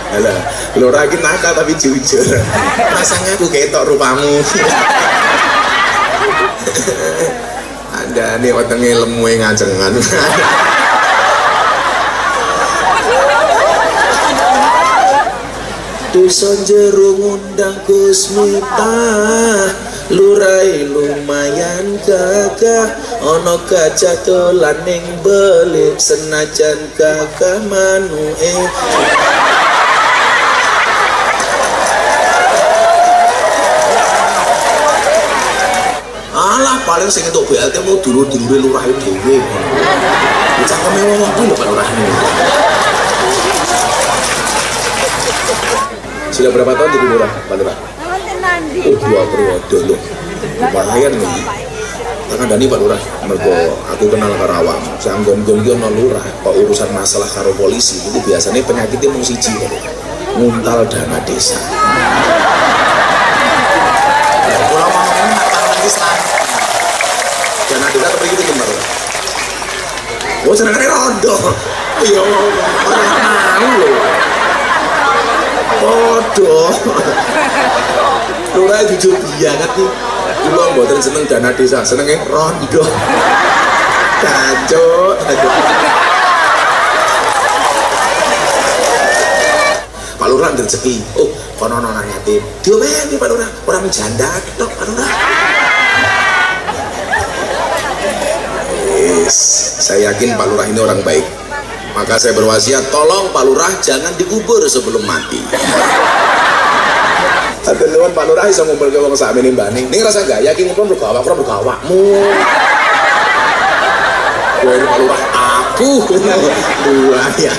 Alah, lurah iki nakal tapi jujur. Rasanya aku ketok rupamu. Ada nih wetenge lemu ngajengan. Desa jero ngundang Kusmita, lurai lumayan gagah, ono gajah dolan ning belik senajan gagah manuke. Alah paling sing entuk BLT mau dulur-dulure lurah dhewe. Cangkeme wong kuwi lho Pak Lurah. Sudah berapa tahun jadi lurah, Pak Lurah? Oh, 2 periode loh. Lumayan nih. Tangan Dani Pak Lurah, mergo aku kenal karo awam. Sanggon-gon ki ono lurah, kok urusan masalah karo polisi itu biasanya penyakitnya mung siji kok. Nguntal dana desa. Kula ngomongin masalah Islam. Dana desa kepriye iki, Pak Lurah? Oh, senengane rondo. Yo, ora mau lho. Bodoh. Lurah jujur banget nih. Kula mboten seneng dana desa, senenge rondo. Kacau. Pak Lurah rezeki. Oh, kono ana yatim. Diomeni Pak Lurah, orang janda tok Pak Lurah. Yes, saya yakin Pak Lurah ini orang baik. Maka saya berwasiat, tolong Pak Lurah jangan dikubur sebelum mati. Tapi nuwun Pak Lurah iso ngumpul ke wong sakmene mbane. Ning rasa gak yakin ngumpul mergo awakmu. Kowe Pak Lurah aku ya.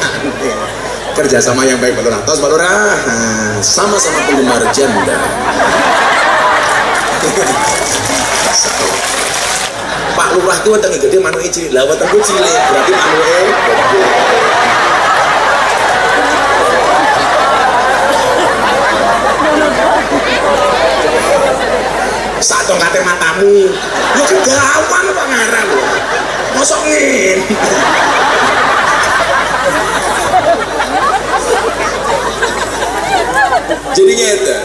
Kerjasama yang baik Pak Lurah. Tos Pak Lurah, sama-sama penggemar janda. Pak Lurah itu wetenge gede manuke cilik. Lah wetengku cilik berarti manuke gede. Sak tongkate matamu. Ya gawang kok ngarang lho. Mosok ngene. Jadi nyata.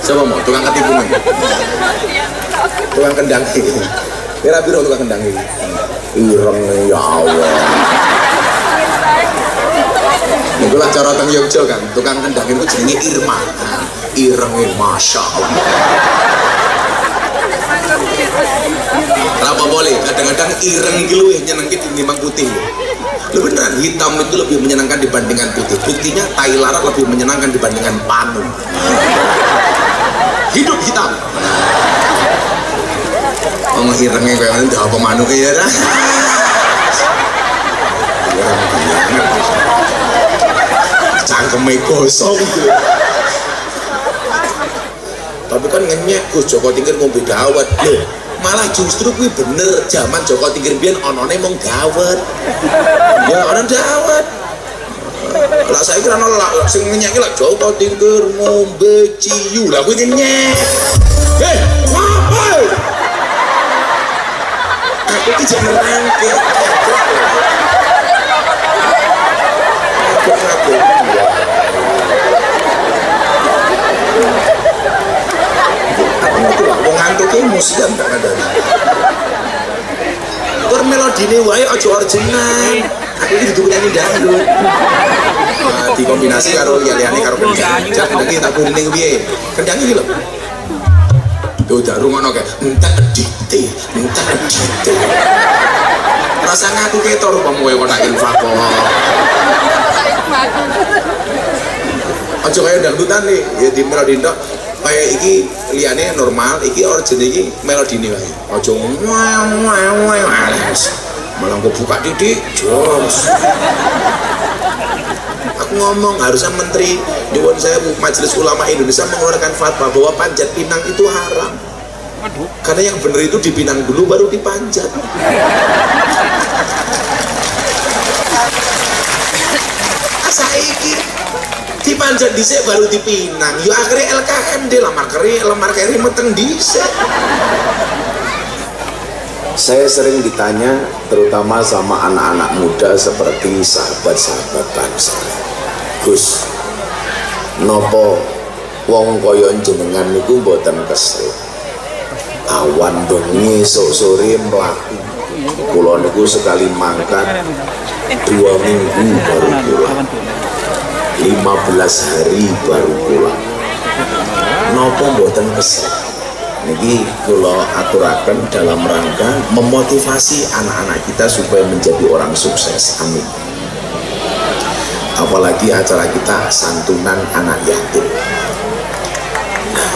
Coba mau tukang ketipu nih. Tukang kendang ini. Kira biru tukang kendang ini. Ireng ya Allah. Itulah cara teng Yogyo kan, tukang kendang itu jenenge Irma. Irenge Masya Allah. Kenapa boleh? Kadang-kadang ireng itu lebih menyenangkan dibanding putih. Lu beneran, hitam itu lebih menyenangkan dibandingkan putih. Buktinya tai larat lebih menyenangkan dibandingkan panu. Hidup hitam. Ngomong irengnya kayak mana? Udah apa manu kayak ya? Cangkeme gosong gitu. Tapi kan ngenyek Gus Joko Tingkir ngombe dawet loh, malah justru kuwi bener zaman Joko Tingkir biyen onone mung dawet ya orang dawet lah saiki ora ono sing ngenyek lak Joko Tingkir ngombe ciyu lah kuwi ngenyek ngapa aku iki jeneng rangke wong ngantuk iki musikan tak ada. Tur melodine wae aja original. Aku iki dudu nyanyi dangdut. Nah, dikombinasi karo liyane karo kendang. Jangan iki tak kurine piye. Kendang iki lho. Tuh dak rungono kae. Entek dite. Rasa ngaku ketor rupamu kowe kok tak infak kok. Aja kaya dangdutan nih, ya di melodi ndok. Kayak iki liyane normal, iki origin iki melodine wae. Aja ales. Malah kok buka titik, jos. Aku ngomong harusnya menteri nyuwun saya Majelis Ulama Indonesia mengeluarkan fatwa bahwa panjat pinang itu haram. Karena yang benar itu dipinang dulu baru dipanjat. Saiki dipanjat dhisik baru dipinang. Yo akhirnya LKMD lemar keri meteng dhisik. Saya sering ditanya terutama sama anak-anak muda seperti sahabat-sahabat bangsa, Gus, nopo wong kaya jenengan niku mboten kesel awan bengi esuk sore mlaku, kula niku sekali mangkat 2 minggu baru pulang, 15 hari baru pulang, nopo mboten kesel. Niki kula aturaken dalam rangka memotivasi anak-anak kita supaya menjadi orang sukses, amin. Apalagi acara kita santunan anak yatim. Nah,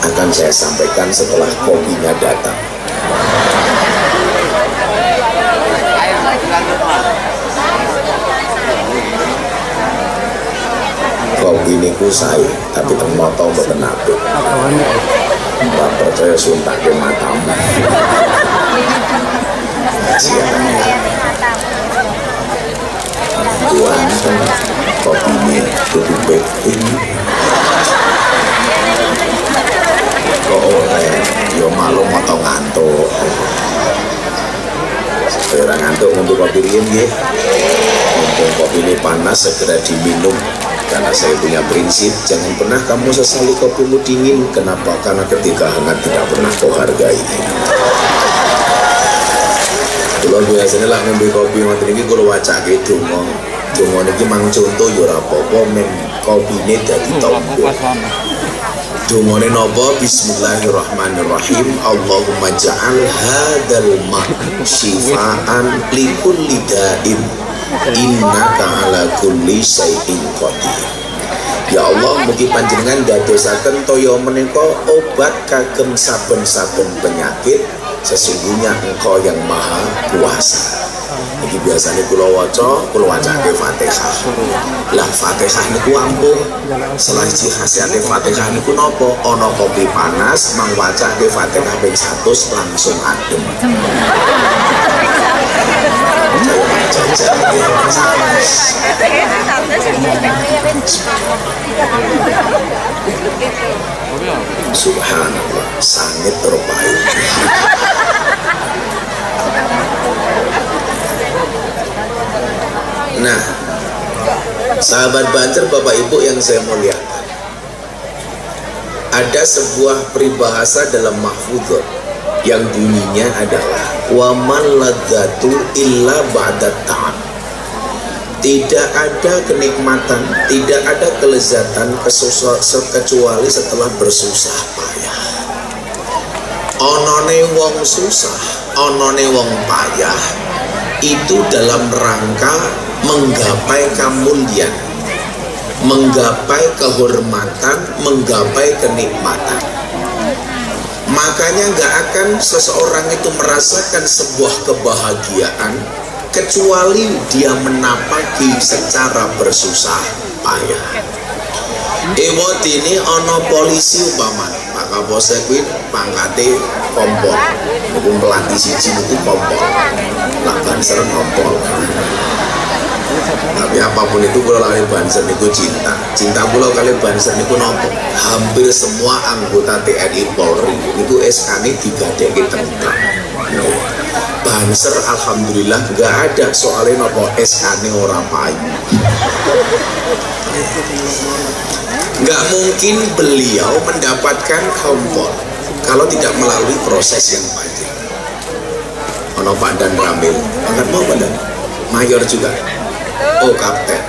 akan saya sampaikan setelah kopinya datang. Kopi niku saya, tapi termoto mboten apik. Mbak percaya suntak ke matamu. Tuan kopi ini tutup baking. Kok oleh yo malu motong ngantuk. Segera ngantuk untuk kopi ini. Untuk kopi ini panas segera diminum. Karena saya punya prinsip, jangan pernah kamu sesali kopimu dingin. Kenapa? Karena ketika hangat tidak pernah kau hargai. Kalau biasanya lah ngombe kopi ngoten iki kula wacake donga. Donga niki mang contoh ya ora apa-apa men kopine dadi tombo. Dongane napa? Bismillahirrahmanirrahim. Allahumma ja'al hadzal ma' syifaan likulli da'in. Innaka ala kulli syai'in qadir. Ya Allah, mugi panjenengan dadosaken toya menika obat kagem saben-saben penyakit, sesungguhnya Engkau yang maha kuasa. Iki biasanya kula wacake Fatihah. Lah Fatihah niku ampuh. Selagi khasiate Fatihah niku napa? Ana kopi panas mang wacake Fatihah ping 100 langsung adem. Subhanallah, sangat terbaik. Nah, sahabat Banjar, Bapak Ibu yang saya muliakan, ada sebuah peribahasa dalam Mahfudhot yang bunyinya adalah wa man ladzatu illa ba'da ta'ab. Tidak ada kenikmatan, tidak ada kelezatan kecuali setelah bersusah payah. Onone wong susah, onone wong payah itu dalam rangka menggapai kemuliaan, menggapai kehormatan, menggapai kenikmatan. Makanya nggak akan seseorang itu merasakan sebuah kebahagiaan kecuali dia menapaki secara bersusah payah. Ewot ini ono polisi umpama Pak Kapolsek kuwi pangkate kompol, niku melatih siji niku kompol, lah Banser kompol. Tapi apapun itu kula kali Banser niku cinta kula kali Banser niku nopo? Hampir semua anggota TNI Polri niku SK-ne digadekke tentang Banser. Alhamdulillah nggak ada soalnya nopo SK-ne ora payu. Nggak mungkin beliau mendapatkan kompol kalau tidak melalui proses yang panjang. Ono Pak Dan Ramil, angkat mau Pak Dan? Mayor juga. Oh kapten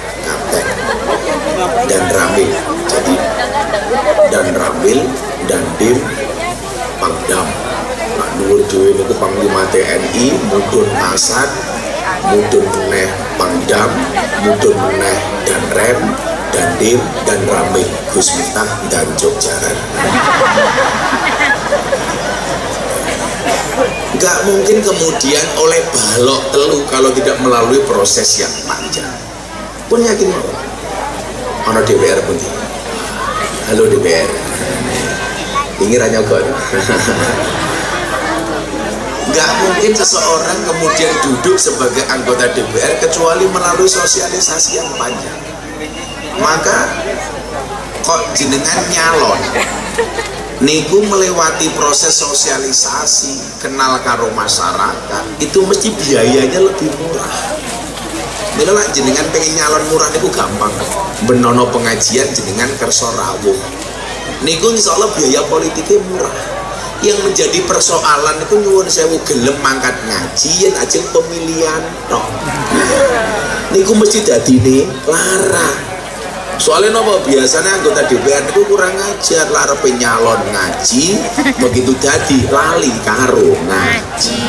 Dan Ramil. Jadi Dan Ramil, Dan Dim, Pangdam. Pak Nur Dewi itu Panglima TNI, mudun Asad, mudun meneh Pangdam, mudun meneh Dan Rem, Dan Dim, Dan Ramil, Gus Miftah, dan Jogjaran. Gak mungkin kemudian oleh balok telu kalau tidak melalui proses yang panjang. Pun yakin mau? Ono DPR pun. Halo DPR. Pinggirannya kok. Gak mungkin seseorang kemudian duduk sebagai anggota DPR kecuali melalui sosialisasi yang panjang. Maka kok jenengan nyalon niku melewati proses sosialisasi, kenal karo masyarakat, itu mesti biayanya lebih murah. Mila lah jenengan pengen nyalon murah niku gampang, benono pengajian jenengan kerso rawuh niku insyaallah biaya politiknya murah. Yang menjadi persoalan itu nyuwun sewu gelem mangkat ngaji yen ajeng pemilihan tok niku mesti dadine lara. Soalnya nopo biasanya anggota DPR itu kurang ajar, larepe nyalon ngaji begitu dadi lali karo ngaji.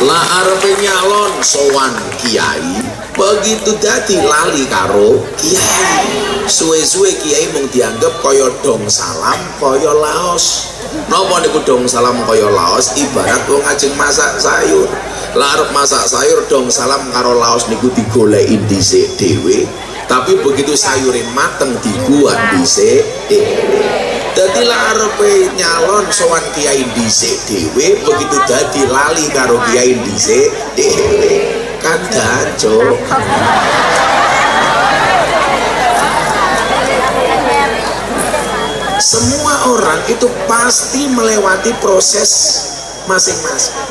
Lah arepe nyalon sowan kiai begitu dadi lali karo kiai. Suwe-suwe kiai mung dianggap kaya dong salam kaya laos. Napa niku dong salam kaya laos? Ibarat wong ajeng masak sayur. Lah arep masak sayur dong salam karo laos niku digoleki dhisik dhewe, tapi begitu sayure mateng dibuat dhisik dhewe. Dadi lah arepe nyalon sowan kiai dhisik dhewe, begitu dadi lali karo kiai dhisik dhewe. Kan gacok. Semua orang itu pasti melewati proses masing-masing.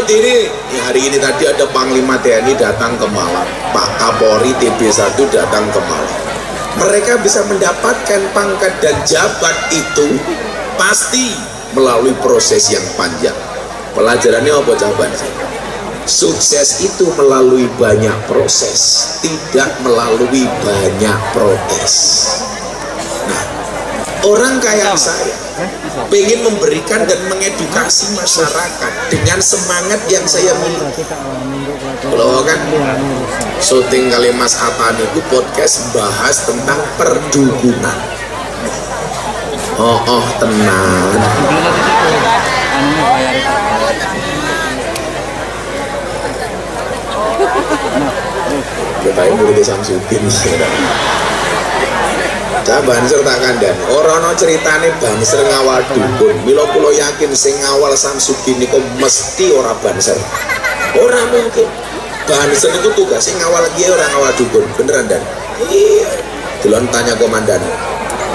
Diri ya, hari ini tadi ada Panglima TNI datang ke Malang, Pak Kapolri TB1 datang ke Malang. Mereka bisa mendapatkan pangkat dan jabat itu pasti melalui proses yang panjang. Pelajarannya apa jawaban saya? Sukses itu melalui banyak proses, tidak melalui banyak protes. Nah, orang kayak saya pengen memberikan dan mengedukasi masyarakat dengan semangat yang saya miliki. Kalau kan syuting kali Mas Atan itu podcast bahas tentang perdukunan. Tenang. Kita ini murid Samsudin. Banser tak kandhan, ora ana ceritane Banser ngawal dukun. Mila kula yakin sing ngawal Samsudin niku mesti ora Banser. Ora mungkin. Banser niku tugasnya ngawal kiai ora ngawal dukun. Beneran Dan? Iya. Delon tanya komandan.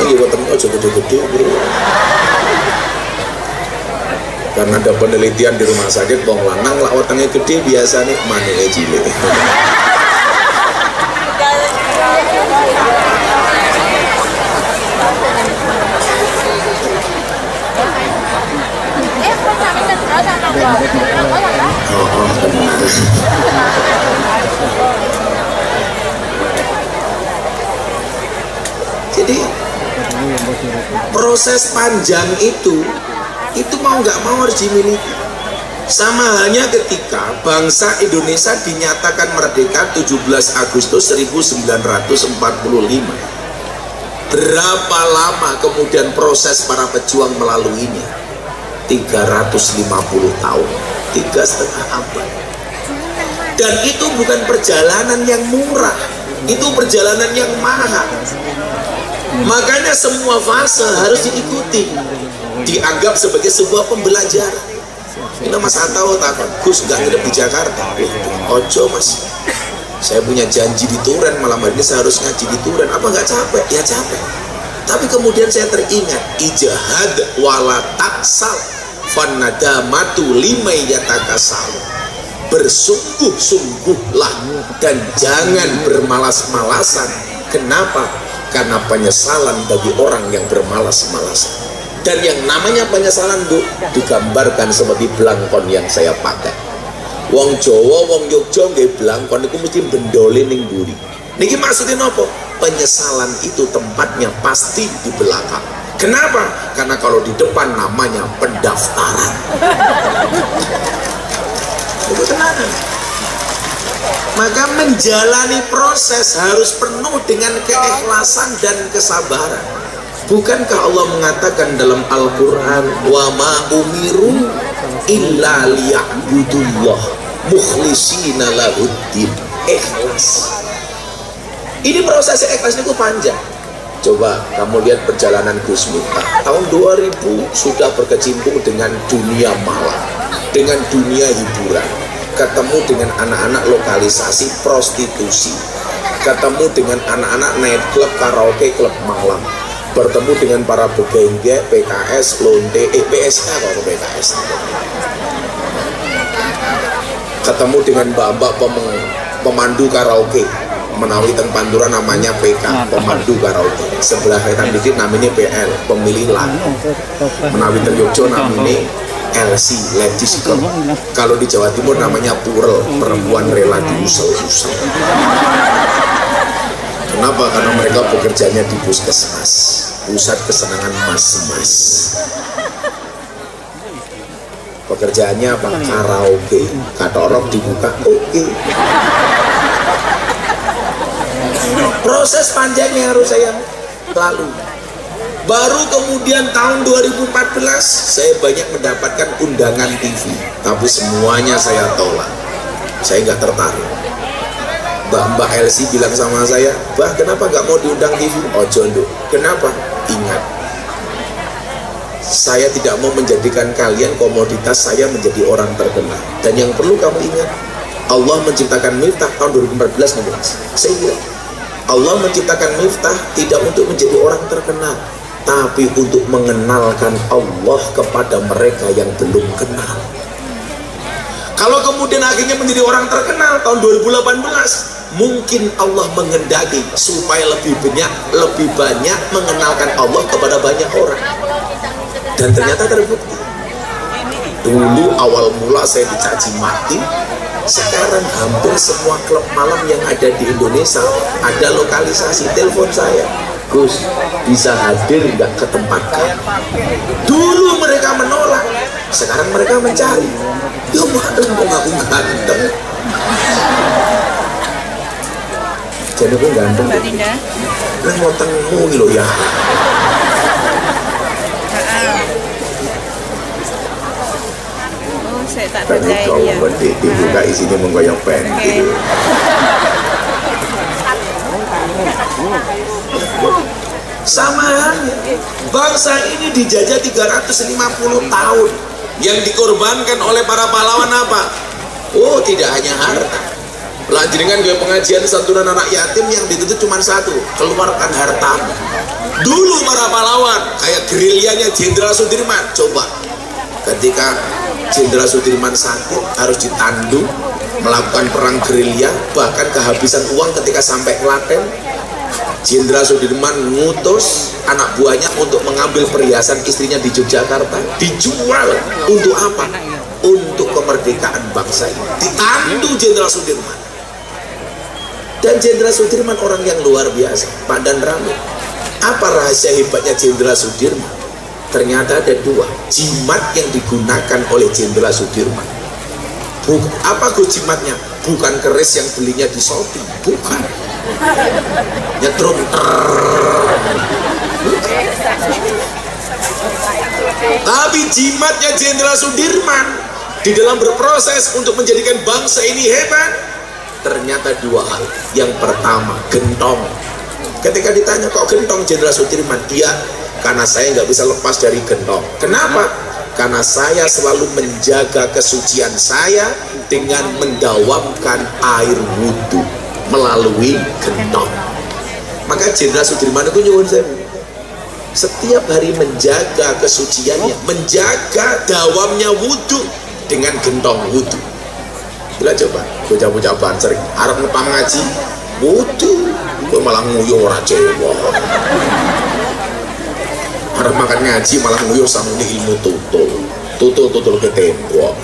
Iki weteng aja gede-gede, Bro. Karena ada penelitian di rumah sakit wong lanang lak wetenge gede biasane manenge cilik. Jadi proses panjang itu mau nggak mau harus dimiliki. Sama halnya ketika bangsa Indonesia dinyatakan merdeka 17 Agustus 1945. Berapa lama kemudian proses para pejuang melaluinya? 350 tahun, 3,5 abad. Dan itu bukan perjalanan yang murah, itu perjalanan yang mahal. Makanya semua fase harus diikuti, dianggap sebagai sebuah pembelajaran. Ini Mas Atau takut, Gus nggak nginep di Jakarta. Ojo Mas, saya punya janji di Turen, malam hari ini saya harus ngaji di Turen. Apa nggak capek? Ya capek. Tapi kemudian saya teringat, ijahad wala taksal fanadamatu limay yatakasal. Bersungguh-sungguhlah dan jangan bermalas-malasan. Kenapa? Karena penyesalan bagi orang yang bermalas-malasan. Dan yang namanya penyesalan Bu digambarkan seperti belangkon yang saya pakai. Wong Jawa, wong Yogya nggih belangkon itu mesti bendole ning mburi. Niki maksudnya apa? Penyesalan itu tempatnya pasti di belakang. Kenapa? Karena kalau di depan namanya pendaftaran. Itu tenang. Maka menjalani proses harus penuh dengan keikhlasan dan kesabaran. Bukankah Allah mengatakan dalam Al-Quran, wa ma umiru illa liya'budullah mukhlisina lahuddin. Ikhlas. Ini proses ikhlas itu panjang. Coba kamu lihat perjalanan Gus Miftah. Tahun 2000 sudah berkecimpung dengan dunia malam, dengan dunia hiburan. ketemu dengan anak-anak lokalisasi prostitusi, ketemu dengan anak-anak night club, karaoke, klub malam, bertemu dengan para begengge, PKS, lonte, PSK atau PKS, ketemu dengan mbak-mbak pemandu karaoke, menawi teng Pantura namanya PK, pemandu karaoke, sebelah kaitan dikit namanya PL, pemilih lagu, menawi teng Yogyo namanya LC, Ladies Club, kalau di Jawa Timur namanya Purel, perempuan rela diusel-usel. Kenapa? Karena mereka bekerjanya di puskesmas, pusat kesenangan mas-mas. Pekerjaannya apa? Karaoke, katorok dibuka, oke. Proses panjang yang harus saya lalui. Baru kemudian tahun 2014 saya banyak mendapatkan undangan TV, tapi semuanya saya tolak. Saya nggak tertarik. Mbak Elsie bilang sama saya, "Bah, kenapa nggak mau diundang TV?" Oh jondo. Kenapa? Ingat, saya tidak mau menjadikan kalian komoditas, saya menjadi orang terkenal. Dan yang perlu kamu ingat, Allah menciptakan Miftah tahun 2014 nih guys. Saya bilang, Allah menciptakan Miftah tidak untuk menjadi orang terkenal, tapi untuk mengenalkan Allah kepada mereka yang belum kenal. Kalau kemudian akhirnya menjadi orang terkenal tahun 2018, mungkin Allah menghendaki supaya lebih banyak mengenalkan Allah kepada banyak orang. Dan ternyata terbukti. Dulu awal mula saya dicaci maki, sekarang hampir semua klub malam yang ada di Indonesia ada lokalisasi. Telepon saya, "Gus, bisa hadir nggak ke tempat kamu?" Dulu mereka menolak, sekarang mereka mencari. Ya maklum, aku ganteng. Jadi aku ganteng. Lah mau tengmu lo ya. Oh, saya tak percaya dia. Dibuka isinya menggoyang pentil. Sama halnya, bangsa ini dijajah 350 tahun. Yang dikorbankan oleh para pahlawan apa? Oh, tidak hanya harta. Lanjutkan gue pengajian santunan anak yatim yang dituntut cuma satu, keluarkan hartamu. Dulu para pahlawan kayak gerilyanya Jenderal Sudirman, coba ketika Jenderal Sudirman sakit harus ditandu melakukan perang gerilya, bahkan kehabisan uang ketika sampai Klaten. Jenderal Sudirman ngutus anak buahnya untuk mengambil perhiasan istrinya di Yogyakarta, dijual untuk apa? Untuk kemerdekaan bangsa ini. Ditandu Jenderal Sudirman. Dan Jenderal Sudirman orang yang luar biasa, padan rame. Apa rahasia hebatnya Jenderal Sudirman? Ternyata ada dua jimat yang digunakan oleh Jenderal Sudirman. Apa Gus jimatnya? Bukan keris yang belinya di Shopee, bukan. Nyetrum. Tapi jimatnya Jenderal Sudirman di dalam berproses untuk menjadikan bangsa ini hebat, ternyata dua hal. Yang pertama, gentong. Ketika ditanya kok gentong Jenderal Sudirman, iya, karena saya nggak bisa lepas dari gentong. Kenapa? Karena saya selalu menjaga kesucian saya dengan mendawamkan air wudhu melalui gentong. Maka Jenderal Sudirman itu nyuwun saya setiap hari menjaga kesuciannya, menjaga dawamnya wudhu dengan gentong wudhu. Bila coba bocah-bocah banser harap ngepang ngaji wudhu, gue malah nguyuh ora cewek. Harap makan ngaji malah nguyuh sama ini ilmu tutul ke tembok.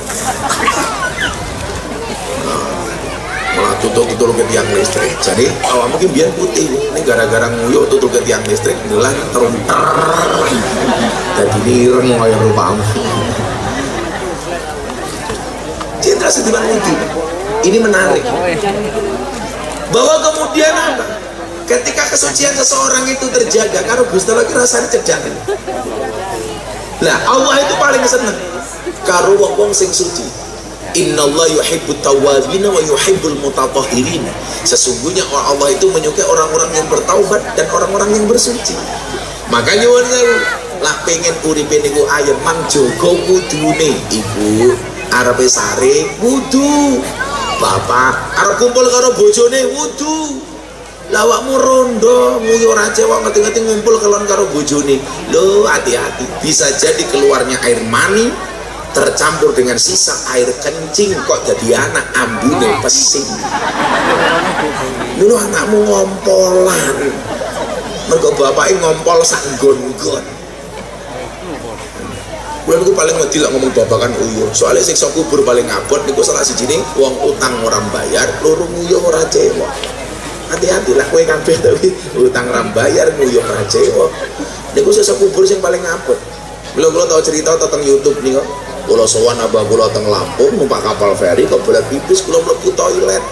Malah tutul ke tiang listrik. Jadi awal mungkin biar putih ini gara-gara nguyuh tutul ke tiang listrik adalah teruntar. Jadi ini rengoy rupamu. Jenderal Sudirman wudhu. Ini menarik. Bahwa kemudian apa? Ketika kesucian seseorang itu terjaga, kalau Gusti lagi rasanya cedak. Nah, Allah itu paling senang karo wong sing suci. Innallaha yuhibbut tawwabin wa yuhibbul mutatahhirin. Sesungguhnya Allah itu menyukai orang-orang yang bertaubat dan orang-orang yang bersuci. Makanya nyuwun sewu, lah pengen uripe niku ayem mang jaga kudune, Ibu. arepe sare wudu, bapak arep kumpul karo bojone wudu, lawakmu rondo nguyu ora cewek ngerti-ngerti ngumpul kelon karo bojone. Lho hati-hati, bisa jadi keluarnya air mani tercampur dengan sisa air kencing kok jadi anak ambune pesing. Dulu anakmu ngompolan, mergo bapaknya ngompol sak nggon-nggon. Kuwi niku paling wedi lek ngomong babakan uyuh. Soalnya siksa kubur paling abot niku salah sijine wong utang ora bayar, loro nguyuh ora cewek. Hati-hati lah kowe kabeh tapi utang ora bayar nguyuh ora cewek. Niku siksa kubur sing paling abot. Kula tau cerita tentang YouTube nih kok. Kula sowan abah kula teng Lampung numpak kapal feri kok belat pipis kula mlebu toilet.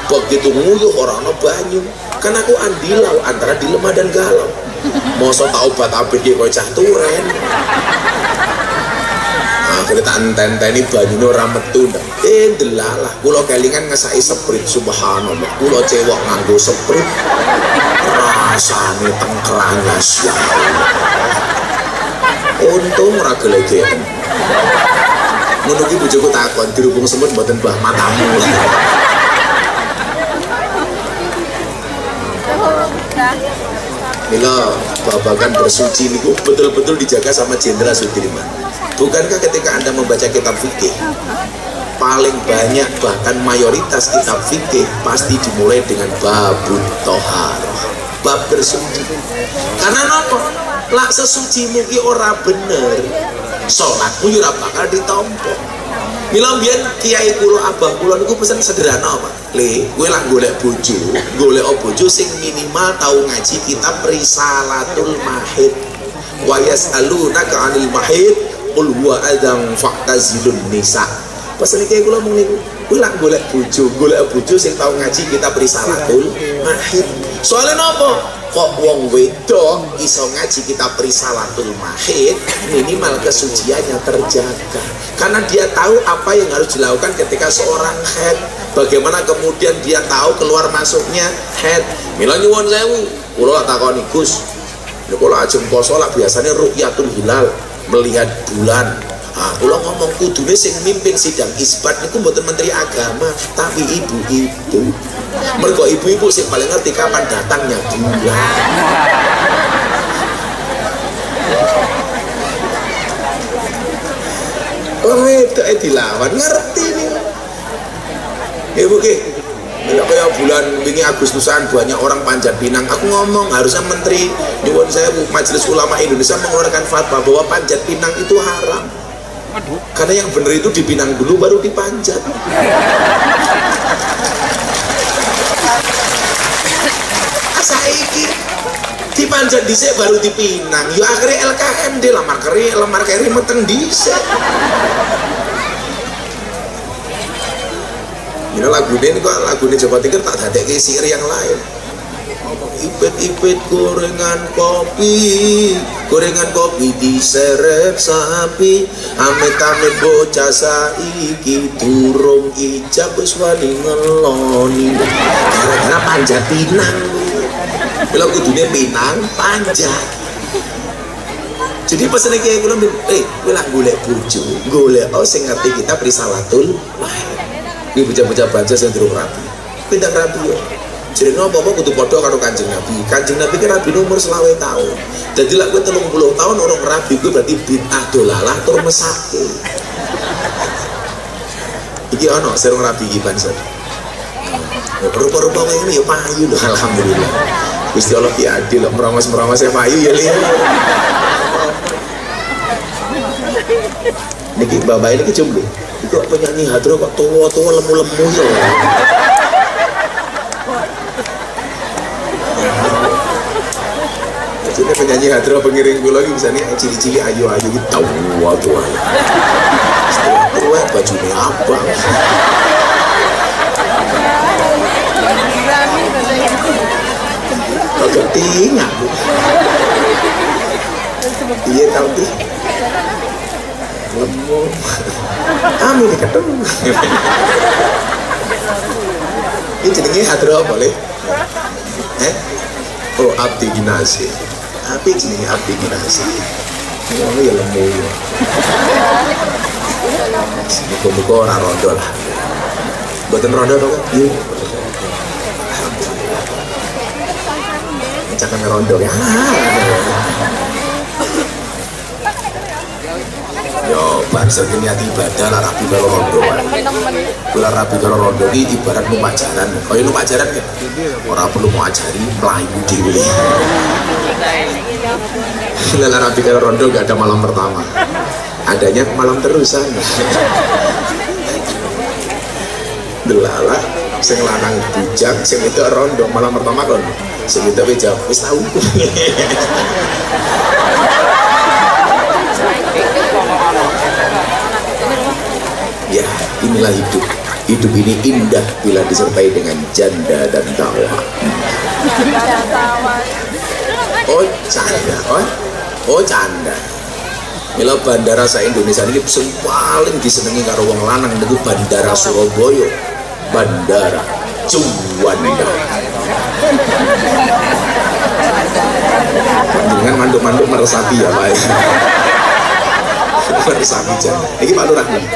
Begitu nguyuh ora ana banyu. Kan aku andilau antara dilema dan galau. Mosok tak obat abet iki koyo cah turen. Akhirnya tak enten-enteni banyune ora metu ndak. Delalah kula kelingan ngesaki sprit subhanallah. Kula cewek nganggo sprit. Rasane tengkerane sia. Untung ora gelegen. Ngono ki bojoku takon dirubung semut mboten bah matamu. Mila babakan bersuci niku betul-betul dijaga sama Jenderal Sudirman. Bukankah ketika Anda membaca kitab fikih, paling banyak bahkan mayoritas kitab fikih pasti dimulai dengan babut toharoh, bab bersuci. Karena apa? Lak sesuci mungkin ora bener, sholatmu ora bakal ditampa. Mila mbiyen kiai kula abah kula niku pesen sederhana apa? Le, kowe lak golek bojo sing minimal tau ngaji kitab Risalatul Mahid. Wa yas'alunaka 'anil mahid qul huwa adzam fa'tazilun nisa. Pesen kiai kula mung niku, kowe lak golek bojo sing tau ngaji kitab Risalatul Mahid. Soalnya napa? Kok wong wedok iso ngaji kitab Risalatul Mahid, minimal kesuciannya terjaga. Karena dia tahu apa yang harus dilakukan ketika seorang haid, bagaimana kemudian dia tahu keluar masuknya haid. Mila nyuwun sewu, kula takoni Gus, kula ajeng poso lah biasanya ru'yatul hilal, melihat bulan. Kula ngomong kudune sing mimpin sidang isbat niku mboten menteri agama, tapi ibu-ibu. Mergo ibu-ibu sing paling ngerti kapan datangnya bulan. Oh itu dilawan ngerti nih. Ibu ki, tidak kayak bulan wingi Agustusan banyak orang panjat pinang. Aku ngomong harusnya menteri nyuwun saya Majelis Ulama Indonesia mengeluarkan fatwa bahwa panjat pinang itu haram. Karena yang benar itu dipinang dulu baru dipanjat. Saiki dipanjat dhisik baru dipinang. Yo akhirnya LKM di lamar keri meteng dhisik. Ini lagune Jawa Timur tak dadekke syair yang lain. Ipit-ipit gorengan kopi diseret sapi, amit-amit bocah saiki durung ijab wis wani ngeloni gara-gara panjat pinang. Bila kudune pinang panjat. Jadi pesene kiai kula kowe lak golek bojo, golek sing ngerti kitab Risalatul Mahid. Iki bocah-bocah baca sing durung rabi. Pindah rabi yo. Jadi apa-apa kudu padha karo Kanjeng Nabi. Kanjeng Nabi kan rabi umur 20 tahun. Jadi lek kowe 30 tahun orang rabi kuwi berarti bid'ah dolalah tur mesake. Iki ana sing rabi iki pancen. Rupa-rupa ngene ya payu lho alhamdulillah. Gusti Allah ki adil lho meramos-meramos e payu ya li. Niki bapak ini jomblo. Kok penyanyi hadro kok tua-tua lemu-lemu ya. Jadi penyanyi hadro pengiring kula iki bisa nih cili-cili ayu-ayu iki tua-tua. Setelah tua bajune abang. Kagak tinggal. Iya tau tuh. Lemu. Amin ketemu. Ini jenenge hadro boleh? Oh abdi ginasi. Tapi jenenge abdi ginasi. Oh ya lemu. Muga-muga ora rondo lah. Mboten rondo to kok. Nggih. Jangan rondo ya. Yo, bangsa niat ibadah lah rapi karo rondo. Kula rapi karo rondo iki ibarat numpak jalan. Kaya numpak jalan kan. Ora perlu mau ajari mlayu dhewe. Kula rapi karo rondo gak ada malam pertama. Adanya malam terusan. Delala sing lanang bujang, sing itu rondo malam pertama kon. Sing itu jawab wis tau. Ya, inilah hidup. Hidup ini indah bila disertai dengan janda dan tawa. Oh canda, oh canda. Mila bandara sa Indonesia ini sing paling disenengi karo wong lanang niku Bandara Surabaya. Bandara Juanda. Dengan manduk-manduk meresapi ya Pak. Meresapi janda. Iki Pak Lurah nih.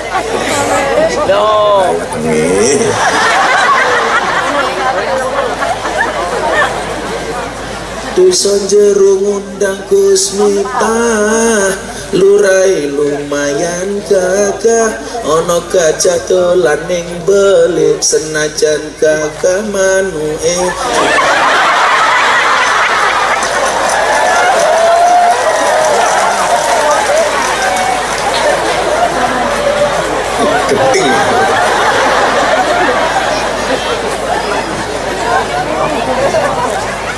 Dusun Jeruk ngundang Kusmita, lurai lumayan gagah, ono gajah dolan ning belik senajan gagah manue. Keting.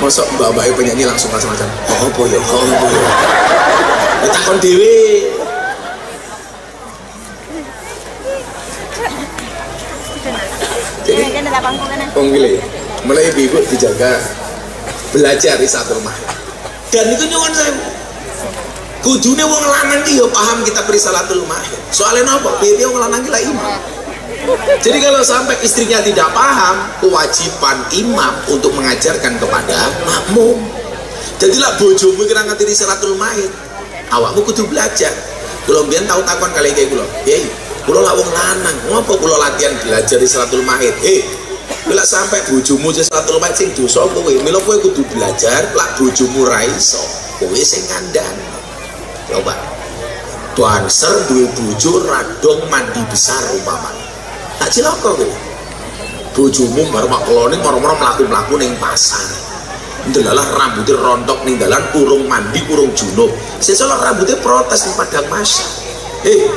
Mosok mbak-mbak penyanyi langsung macam-macam. Oh boyo. Takon dewe. Jadi, mulai ibu dijaga belajar di satu rumah. Dan itu nyuwun saya. Kudune wong lanang iki yo paham kita Risalatul Mahir. Soalnya napa? Piye wong lanang iki lak imam. Jadi kalau sampai istrinya tidak paham, kewajiban imam untuk mengajarkan kepada makmum. Jadilah bojomu kira ngerti Risalatul Mahir. Awakmu kudu belajar. Kula mbiyen tau takon kali iki kula. Piye? Kula lak wong lanang, ngopo kula latihan belajar Risalatul Mahir? Bila sampai bojomu Risalatul Mahir sing dosa kowe, mila kowe kudu belajar, lak bojomu ra iso, kowe sing ngandani. Coba Banser duwe bojo radong mandi besar umpamane. Tak cilaka kowe. Bojomu marmak kelone moro-moro mlaku-mlaku ning pasar. Ndelalah rambutnya rontok ning dalan urung mandi urung junub. Sesuk rambutnya protes ning padang masya.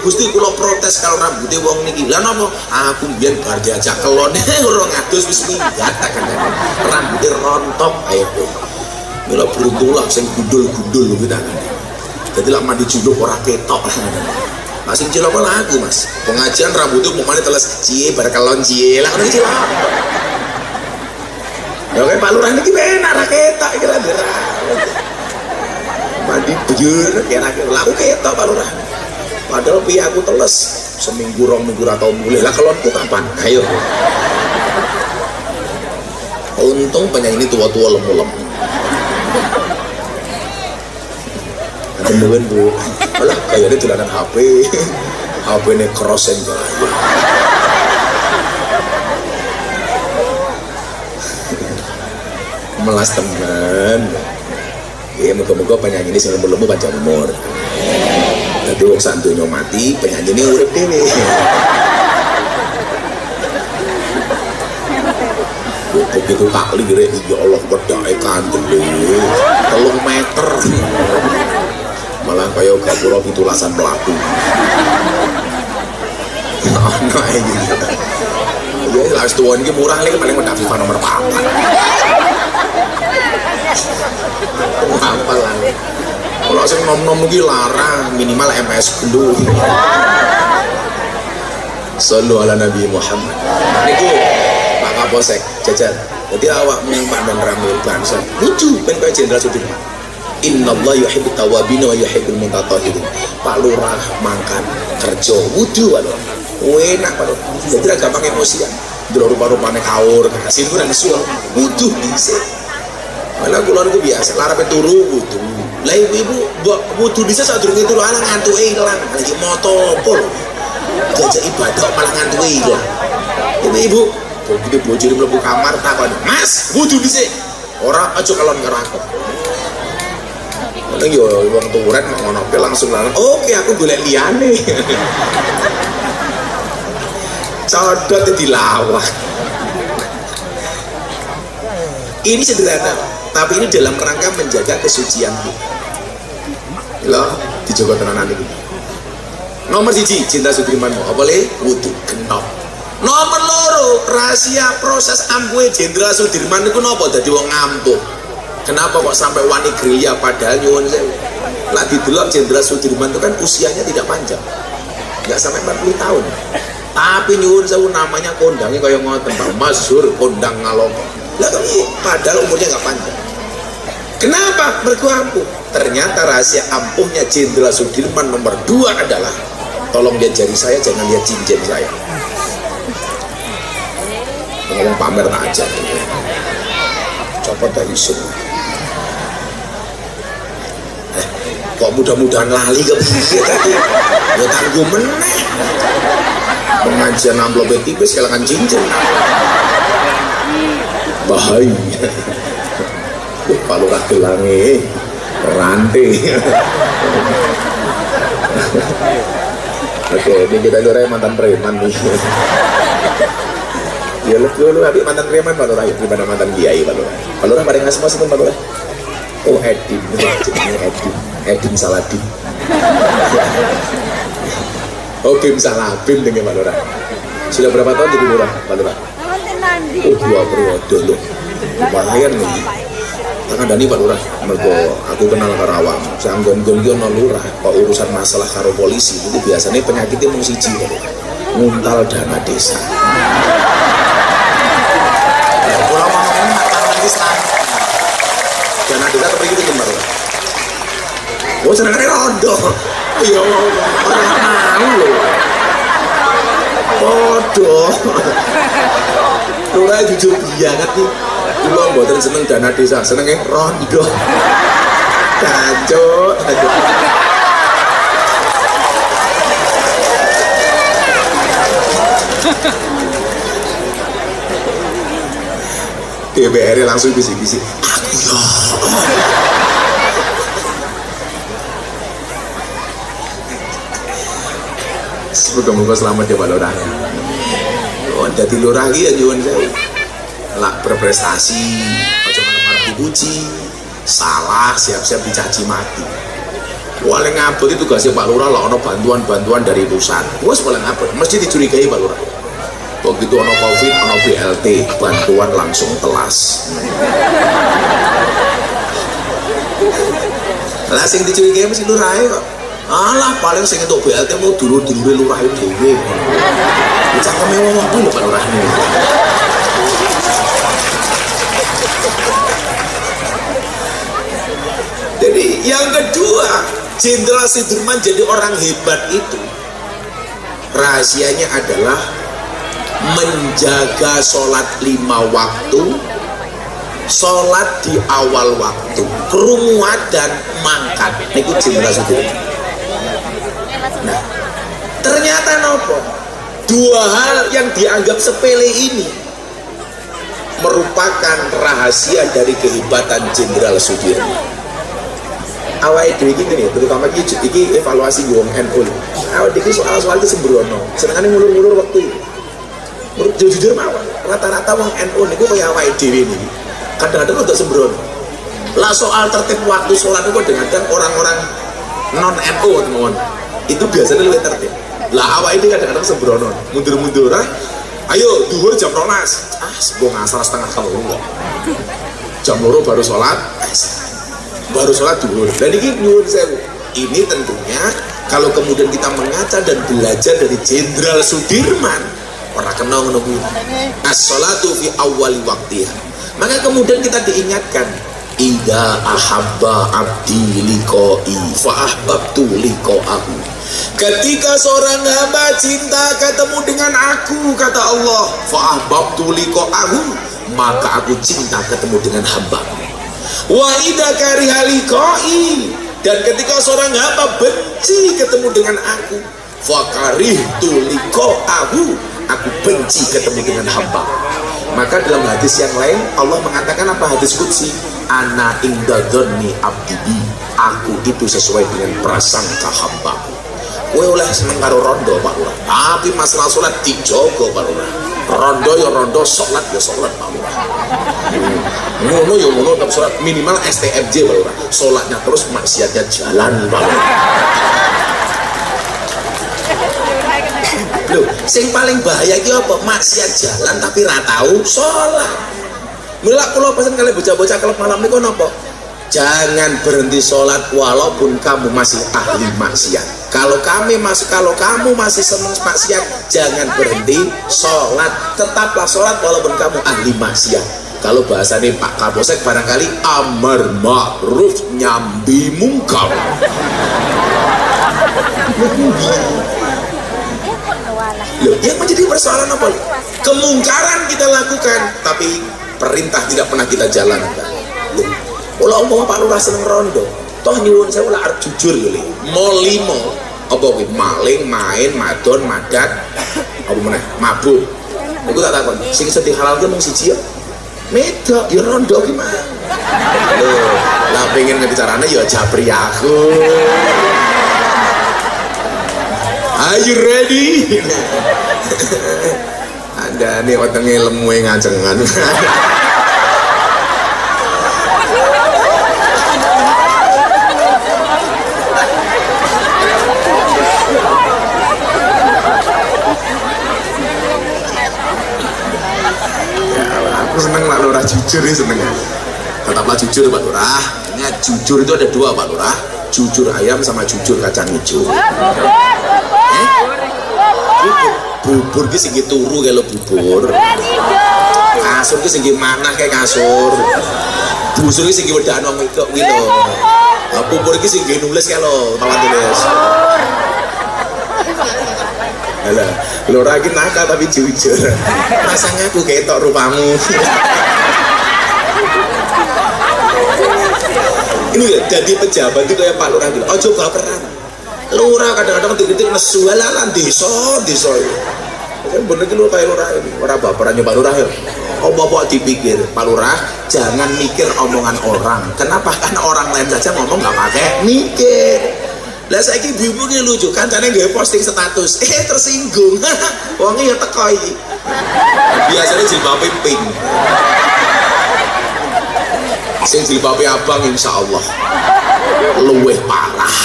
Gusti kula protes kalau rambutnya wong niki. Lah napa? Aku mbiyen bar diajak kelone urung adus wis minggat tak kandhane. Rambutnya rontok ayo kowe. Mila beruntung lah sing gundul-gundul kuwi tak kandhane. Jadi lah mandi junub ora ketok. Masing cilaka lah aku mas. Pengajian rambutnya mau mana teles cie berkelon cie lah kan cilaka. Ya kayak Pak Lurah ini enak ra ketok kira-kira. Mandi bujur kira-kira lah aku ketok Pak Lurah. Padahal piye aku teles seminggu rong minggu atau mulai lah kelonku kapan? Ayo. Untung penyanyi ini tua-tua lemu-lemu. Temuin bu, alah kayaknya dolanan HP ini krosen gaya. Melas teman. Ya moga-moga penyanyi ini sing lemu-lemu panjang umur. Tapi wong santunya mati, penyanyi ini urip dhewe. Begitu kali gire ya Allah wedake kandele 3 meter. Malah kaya gapura pitulasan mlaku. Ono ae gitu. Ya last tuan iki murah lek paling mendak FIFA nomor 4. Apa lah. Kalau sing nom-nom iki larang minimal MS gendul. Sallu ala Nabi Muhammad. Niki Pak Kapolsek jajan. Jadi awak Pak dan Ramil bangsa. Lucu ben kaya Jenderal Sudirman. Innallaha yuhibbut tawwabin wa yuhibbul mutatahhirin. Pak Lurah makan kerja wudu wae. Enak Pak Lurah. Jadi ra gampang emosian. Delok rupa-rupane kaur, kasih ku nang suul. Wudu dhisik. Malah kula niku biasa larepe turu wudu. Lah ibu-ibu wudu dhisik sadurunge turu ana ngantuke ilang. Lagi moto apa lho. diajak ibadah malah ngantui lah. Ibu begitu bojone mlebu kamar takon, "Mas, wudu dhisik." Ora aja kalon karo aku. Nek yo wong turen ngono ke langsung oke aku golek liyane. Codot dilawak. Ini sederhana, tapi ini dalam rangka menjaga kesucian kita. Loh, dijogo tenanan iki. Nomor 1, Jenderal Sudirman apa le? Wudu genop. Nomor 2, rahasia proses ampuhe Jenderal Sudirman niku napa dadi wong ampuh? Kenapa kok sampai wani gerilya padahal nyuwun sewu? Lah didelok Jenderal Sudirman itu kan usianya tidak panjang. Enggak sampai 40 tahun. Tapi nyuwun sewu namanya kondangnya kaya ngoten, Pak. Masyhur kondang ngaloko. Lah padahal umurnya enggak panjang. Kenapa? Mergo ampuh. Ternyata rahasia ampuhnya Jenderal Sudirman nomor 2 adalah tolong lihat jari saya, jangan lihat cincin saya. Ngomong pamer tak aja. Copot dari semua. Kok mudah-mudahan lali ke piye tadi? Ya tangguh meneh. Pengajian amplop tipis kelangan cincin. Bahaya. Pak Lurah gelange rantai. Oke, ini kita Lurah mantan preman nih. Ya lu habis mantan preman Pak Lurah daripada mantan kiai Pak Lurah. Pak Lurah pada ngasih itu Pak Lurah. Oh Edin, Edin Saladin. Oh Bim Salabim dengan Pak Lurah. Sudah berapa tahun jadi lurah Pak Lurah? Oh 2 periode loh. Lumayan nih. Tangan Dani Pak Lurah, mergo aku kenal karawang. Sanggon-gon ki ono lurah, kok urusan masalah karo polisi itu biasanya penyakitnya mung siji Pak Lurah. Nguntal dana desa. Kalau mau ngomong nanti sekarang dana desa kepriye itu Pak Lurah? Oh senengane rondo. Ya ora mau lho. Bodoh. Lurah jujur banget nih. Dulu mboten seneng dana desa, senenge rondo. Kacau. DPR langsung bisik-bisik. Aku ya. Semoga-moga selamat ya Pak Lurah. Oh, dadi lurah iki ya nyuwun sewu. Lah berprestasi, aja ngarep-ngarep dipuji, salah siap-siap dicaci maki. Paling ngabut itu tugasnya Pak Lurah lah, ono bantuan-bantuan dari pusat. Wes paling ngabut, mesti dicurigai Pak Lurah. Begitu ono Covid, ono BLT, bantuan langsung telas. Lah sing dicurigai mesti lurah kok. Alah paling sing entuk BLT mau dulur-dulure lurah dhewe. Cangkeme wong kuwi lho Pak Lurah ini. Jadi yang kedua, Jenderal Sudirman jadi orang hebat itu rahasianya adalah menjaga sholat 5 waktu, sholat di awal waktu, krungu dan mangkat. Niku Jenderal Sudirman. Nah, ternyata nopo? 2 hal yang dianggap sepele ini merupakan rahasia dari kehebatan Jenderal Sudirman. Awake dhewe iki ngene, terutama iki evaluasi wong NU. Awake iki soal-soal itu sembrono. Senengane ngulur-ngulur waktu iki. Jujur mawon, rata-rata wong NU niku kaya awake dhewe niki. Kadang-kadang untuk sembrono. Lah soal tertib waktu sholat itu kadang-kadang orang-orang non NU teman. Itu biasanya lebih tertib. Lah awake iki kadang-kadang sembrono, mundur-mundur ah. Ayo duhur jam 12. Ah, gua ngasal setengah tahun kok. Jam 2 baru sholat. Baru sholat duhur. Dan ini nyuwun sewu. Ini tentunya kalau kemudian kita mengaca dan belajar dari Jenderal Sudirman, orang kenal ngono kuwi. As-sholatu fi awwali waqtiha. Maka kemudian kita diingatkan, idza ahabba abdi liqa'i fa ahbabtu liqa'ahu. Ketika seorang hamba cinta ketemu dengan aku, kata Allah, fa ahbabtu liqa'ahu, maka aku cinta ketemu dengan hamba-Mu. Wa idza kariha liqa'i, dan ketika seorang hamba benci ketemu dengan aku, fakarihtu liqa'ahu, aku benci ketemu dengan hamba. Maka dalam hadis yang lain Allah mengatakan apa, hadis qudsi, ana inda dzanni abdi, aku itu sesuai dengan prasangka hambaku. Kowe oleh seneng karo rondo Pak Lurah, tapi masalah salat dijogo Pak Lurah. Rondo ya rondo, salat ya salat Pak Lurah. Ngono ya ngono, tapi salat minimal STMJ Pak Lurah. Salatnya terus, maksiatnya jalan Pak Lurah. Loh, sing paling bahaya iki apa? Maksiat jalan tapi ra tau salat. Mula kula pesen kali bocah-bocah klub malam niku napa? Jangan berhenti sholat walaupun kamu masih ahli maksiat. Kalau kamu masih senang maksiat, jangan berhenti sholat. Tetaplah sholat walaupun kamu ahli maksiat. Kalau bahasanya Pak Kapolsek barangkali amar ma'ruf nyambi mungkar. Loh, yang menjadi persoalan apa? Kemungkaran kita lakukan, tapi perintah tidak pernah kita jalankan. Loh, kalau umpama Pak Lurah seneng rondo, toh nyuwun saya ulah arep jujur yo, mau limo apa kuwi, maling, main, madon, madat, apa meneh, mabuk. Iku tak takon, sing iso dihalalke mung siji ya. Medok ya rondo ki mah. Lho, lah pengen ngebicarane ya japri aku. Are you ready? Anda nih wetenge lemu ngacengan. Seneng Pak Lurah, jujur ya seneng. Tetaplah jujur Pak Lurah. Ingat, jujur itu ada dua Pak Lurah, jujur ayam sama jujur kacang hijau. Bubur ki sing turu kaya bubur, kasur ki sing manah kayak kasur, busur ki sing wedakan wong wedok kuwi lho. Bubur ki sing nulis kaya lho, papan tulis. Alah, Lurah iki nakal tapi jujur. Rasanya aku ketok rupamu. Ini ya, jadi pejabat itu kayak Pak Lurah gitu. Ojo baperan. Lurah kadang-kadang dikritik nesu lan desa. Kan bener ki kayak Lurah ini. Ora baperannya Pak Lurah ya. Oh bapak dipikir, Pak Lurah jangan mikir omongan orang. Kenapa? Kan orang lain saja ngomong nggak pakai mikir. Lah saiki ibu-ibu ki lucu, kancane nggawe posting status, tersinggung. Wonge ya teko iki. Biasanya jilbabe pink. Sing jilbabe abang insyaallah luwih parah.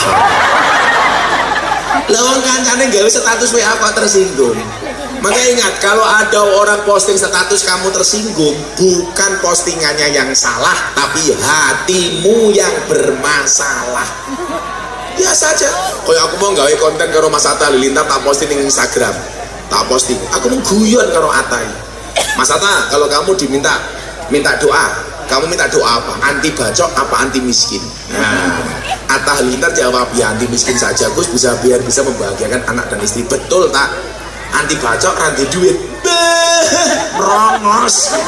Lah wong kancane nggawe status WA kok tersinggung. Maka ingat, kalau ada orang posting status kamu tersinggung, bukan postingannya yang salah, tapi hatimu yang bermasalah. Biasa aja. Kayak aku mau gawe konten karo Mas Atta Halilintar, tak posting di Instagram, tak posting. Aku mau guyon karo Atta. Mas Atta, kalau kamu minta doa, kamu minta doa apa? Anti bacok apa anti miskin? Nah, Atta Halilintar jawab ya anti miskin saja, Gus, biar bisa membahagiakan anak dan istri. Betul tak? Anti bacok, anti duit. Merongos.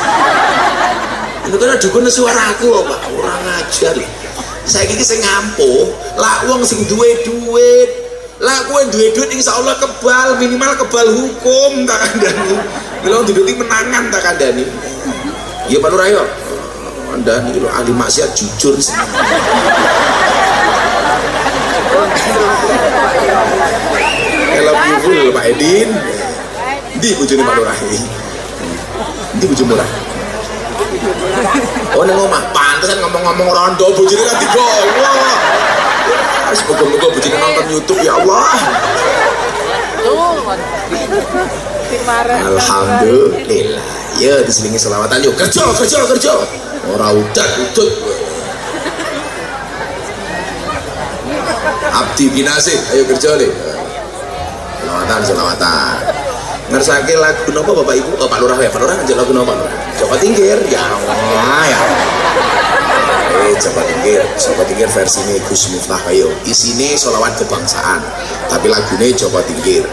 Ini kan dukun suara aku, Pak. Orang ajar. Saya kiki sing ngampuh, lah wong sing duwe duit, lah kowe duwe duit insyaallah kebal, minimal kebal hukum tak kandani. Kalau duit menangan tak kandani. Ya Pak Lurah yo. Anda ini ahli maksiat jujur sih. Kalau beautiful Pak Edin, di bojone Pak Lurah ini, di bojo murah. Oh neng omah, pantesan ngomong-ngomong rondo bojone kan digowo. Semoga-moga bojone nonton YouTube ya Allah. Alhamdulillah. Ya diselingi selawatan yuk, kerja. Ora udat. Abdi binasih, ayo kerja deh. Selawatan. Ngersake lagu napa Bapak Ibu? Oh Pak Lurah ya, Pak Lurah ngajak lagu napa? Coba Tinggir, ya Allah ya. Coba Tinggir versi ini Gus Miftah ayo. Isine sholawat kebangsaan, tapi lagunya Coba Tinggir.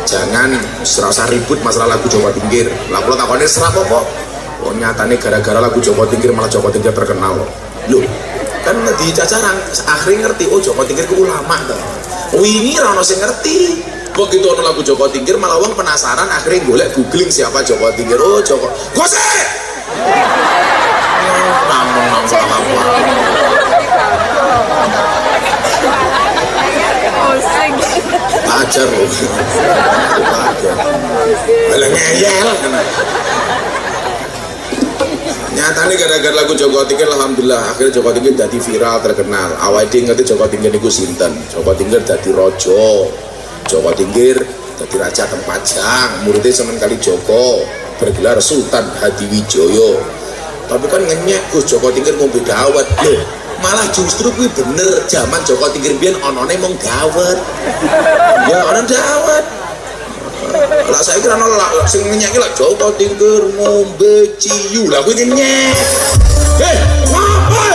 Jangan serasa ribut masalah lagu Coba Tinggir. Lagu lo takone serap apa? Oh nyatane gara-gara lagu Coba Tinggir malah Coba Tinggir terkenal. Loh, kan di cacaran akhirnya ngerti, oh Joko Tingkir ku ulama tuh. Wingi ra ono sing ngerti. Begitu ono lagu Joko Tingkir malah wong penasaran akhirnya golek googling siapa Joko Tingkir. Oh Joko Gose ajar loh ajar ngeyel nyatanya gara-gara lagu Joko Tingkir alhamdulillah akhirnya Joko Tingkir jadi viral terkenal awal dia ngerti Joko Tingkir itu sinten Joko Tingkir jadi rojo Joko Tingkir jadi raja Tempajang muridnya Sunan Kalijogo bergelar Sultan Hadiwijoyo tapi kan ngenyek Gus Joko Tingkir ngombe dawet loh malah justru kuwi bener zaman Joko Tingkir biyen onone mung dawet ya orang dawet lah saya kira nolak sing ngenyek lah Joko Tingkir ngombe ciyu lah kuwi ngenyek ngapa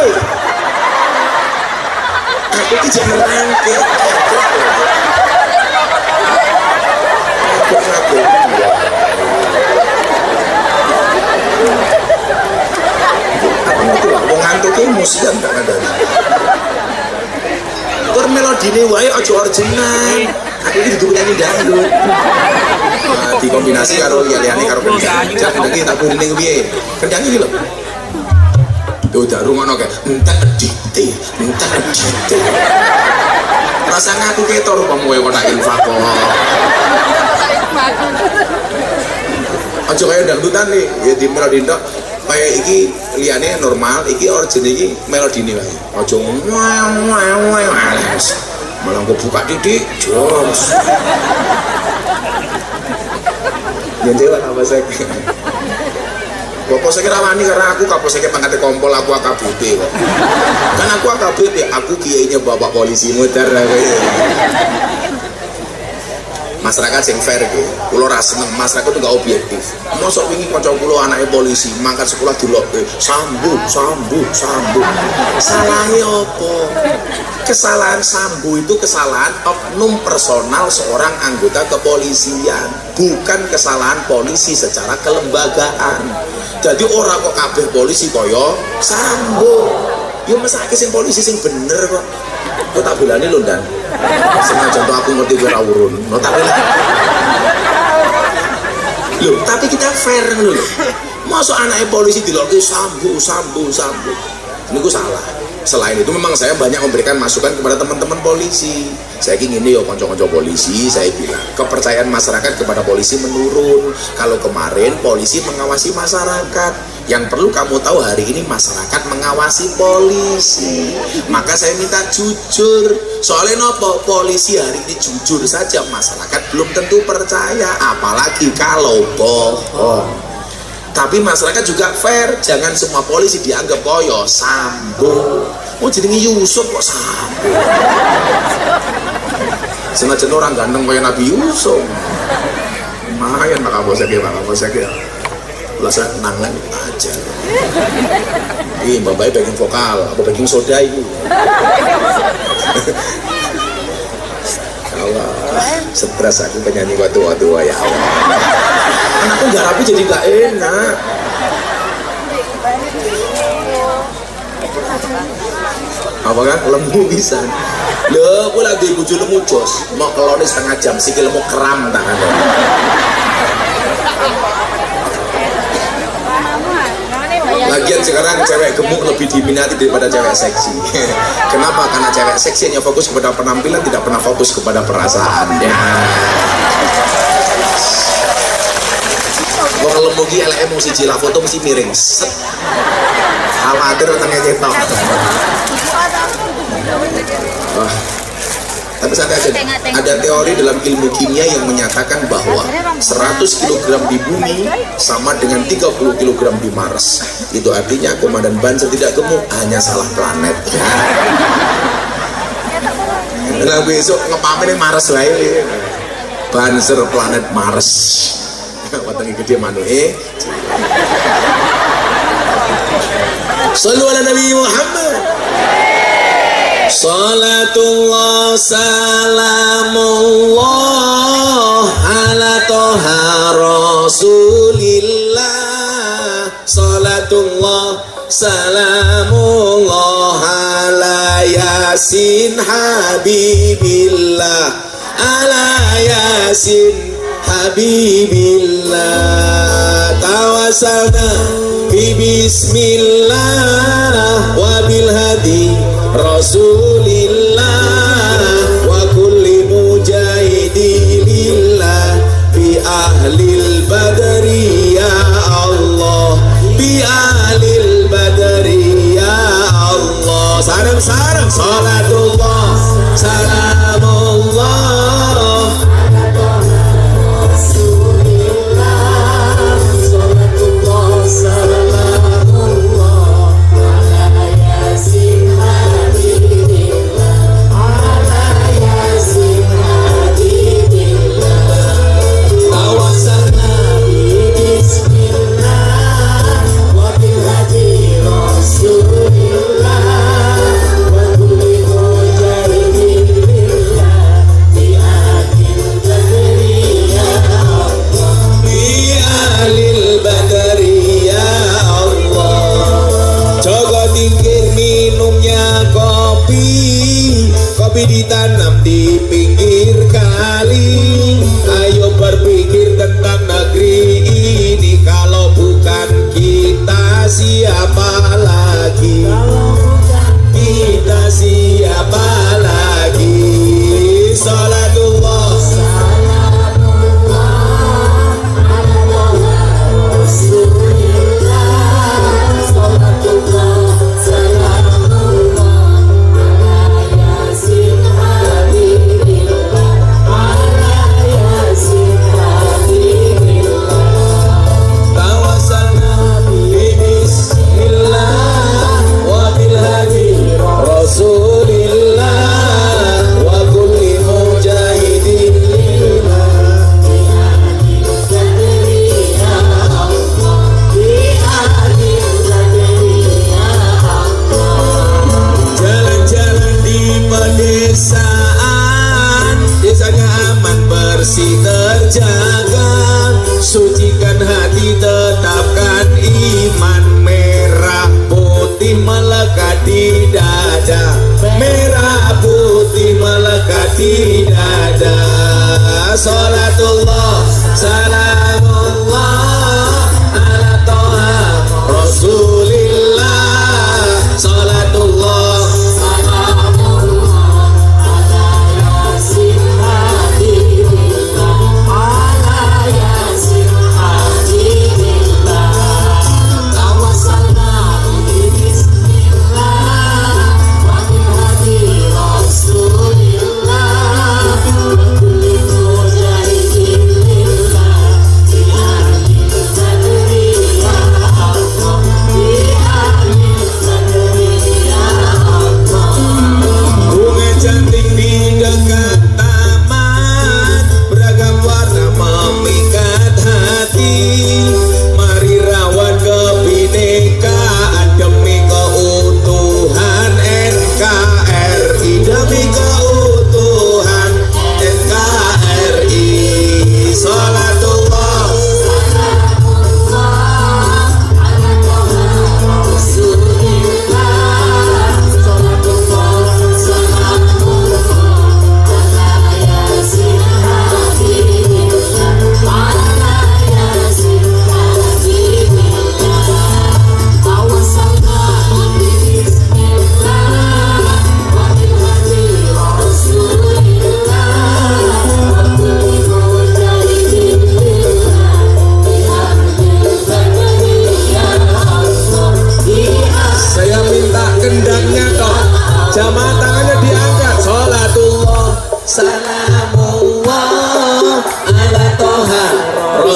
aku ki jeneng rangke wong ngantuke musikan tak ada. Tur melodine wae aja original. Aku iki duduk nyanyi dangdut. Nah, dikombinasi karo liyane karo kendang. Jak kendang tak burine piye? Kendang iki lho. Yo dak rungono kae. Entek edite, entek edite. Rasa ngaku ketor umpama kowe kok infak kok. Aja kaya dangdutan nih, ya di melodi ndok kayak iki liyane normal, iki origin iki melodine wae. Aja malah kok buka titik, jos. Nyendewa apa sih? Kok saya wani karena aku kapok saya pangkat kompol aku AKBP kok. Kan aku AKBP, aku kiainya bapak polisi muter. Masyarakat yang fair gitu, kulo rasa seneng masyarakat itu gak objektif. Mosok wingi kanca kulo anaknya polisi, mangkat sekolah dilok, sambu. Salahnya apa? Kesalahan sambu itu kesalahan oknum personal seorang anggota kepolisian, bukan kesalahan polisi secara kelembagaan. Jadi orang kok kabeh polisi koyo sambu. Yo mesake sing polisi sing bener kok. Kok tak bilane lho Dan. Sengaja contoh aku ngerti gue rawurun. No tak bilang. Loh, tapi kita fair lho. Masuk anaknya polisi diloki sambu. Ini gue salah. Selain itu memang saya banyak memberikan masukan kepada teman-teman polisi. Saya ingin ini yo konco-konco polisi, saya bilang kepercayaan masyarakat kepada polisi menurun. Kalau kemarin polisi mengawasi masyarakat, yang perlu kamu tahu hari ini masyarakat mengawasi polisi. Maka saya minta jujur. Soalnya nopo polisi hari ini jujur saja masyarakat belum tentu percaya, apalagi kalau bohong. Tapi masyarakat juga fair, jangan semua polisi dianggap koyo sambo. Oh jenenge Yusuf kok sambo. Senajan orang ganteng koyo Nabi Yusuf. Lumayan Pak Kapolsek. Lah saya nangan aja. Ih, mbak-mbak backing vokal, apa backing soda itu. Allah, stres aku penyanyi watu-watu ya Allah. Anakku nggak rapi jadi nggak enak. Apa kan lembu bisa? Loh, aku lagi bujuk lemu jos, mau keloni setengah jam, sikil mau keram tangan. Lagian sekarang cewek gemuk lebih diminati daripada cewek seksi. Kenapa? Karena cewek seksi hanya fokus kepada penampilan, tidak pernah fokus kepada perasaannya. Kalau mugi elek emosi cila foto mesti miring. Set. Khawatir tengah ketok. Wah. Tapi santai aja. Ada teori dalam ilmu kimia yang menyatakan bahwa 100 kg di bumi sama dengan 30 kg di Mars. Itu artinya Komandan Banser tidak gemuk, hanya salah planet. Nah besok ngepamerin Mars lain. Banser planet Mars. Watangi gede manu Sallu ala Nabi Muhammad. Salatullah salamullah ala toha rasulillah. Salatullah salamullah yasin habibillah, ala yasin habibillah. Tawassalna bismillah wa bil hadi rasulillah wa kulli mujahidilillah bi ahlil badri ya Allah, bi ahlil badri ya Allah. Sareng-sareng salatullah salamullah ditanam di pinggir kali. Ayo berpikir tentang negeri ini, kalau bukan kita siapa lagi? Kita siapa lagi? Salatullah terjaga, sucikan hati, tetapkan iman. Merah putih melekat di dada, merah putih melekat di dada. Salatullah salamullah ala toha rasulillah. Salatullah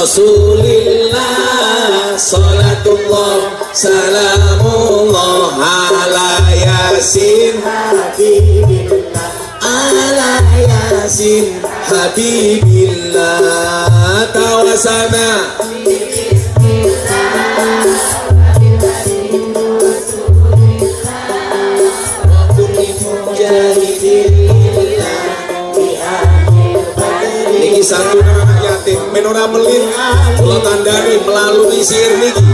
Rasulillah. Salatullah salamullah ala yasin habibillah, ala yasin habibillah. Tawasana niki satu anak yatim menora melin kula tandani melalui sir niki.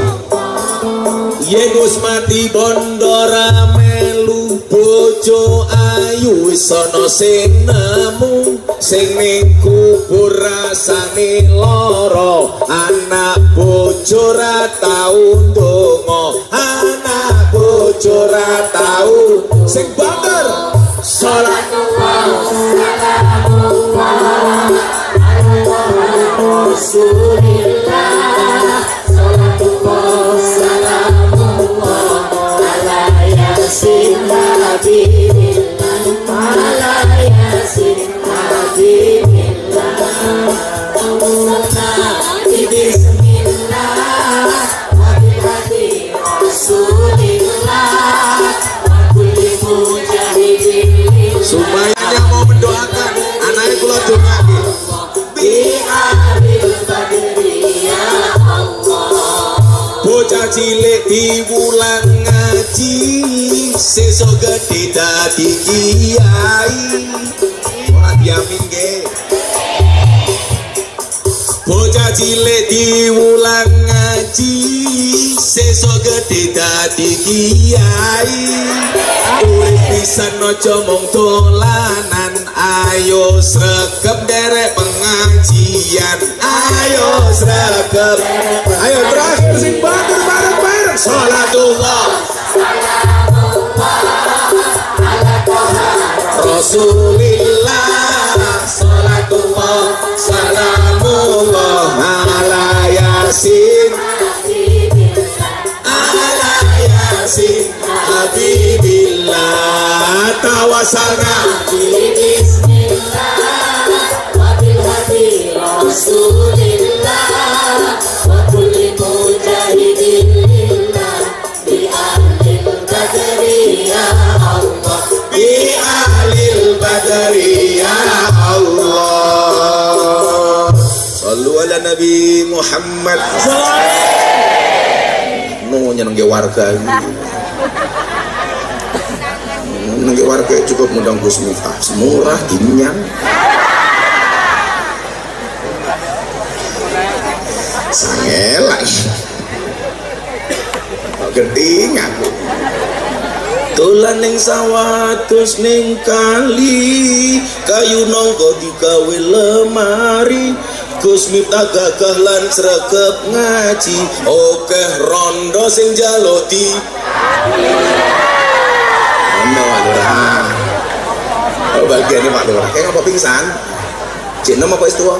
Ye Gus mati bondora melu bojo ayu wis ana sing nemu sing ning kubur rasane lara anak bojo ra tau ndonga anak bojo ra tau sing bater salatullah salamullah ala rasulillah salatullah salamullah ala yasin habibillah ala yasin habibillah Allahumma bismillah wa bi rasulillah wa kulli mujahidin supaya mau mendoakan anaknya kula dongake bi abil badri ya Allah bocah cilik diwulang ngaji sesuk gedhe dadi kiai ora diamin nggih bocah cilik diwulang ngaji sesuk gedhe dadi kiai urip pisan aja mung dolanan ayo sregep derek pengajian ayo sregep ayo terakhir sing batur bareng-bareng salatullah Rasulillah salatullah salamullah ala yasin ala yasin habibillah tawasalna bismillah wa bil hadi rasulillah wa kulli mujahidin lillah bi ahlil badri ya Allah bi ahlil badri ya Allah sallu ala nabi Muhammad no nyenengke warga nyenengke warga cukup ngundang Gus Miftah semurah dinyang sangelak geding aku dolan ning sawah terus ning kali kayu nongko digawe lemari Gus Miftah gagah lan sregep ngaji okeh rondo sing njaluk di ono Lurah oh bagiannya Pak Lurah kayak apa pingsan cek nama apa istuwa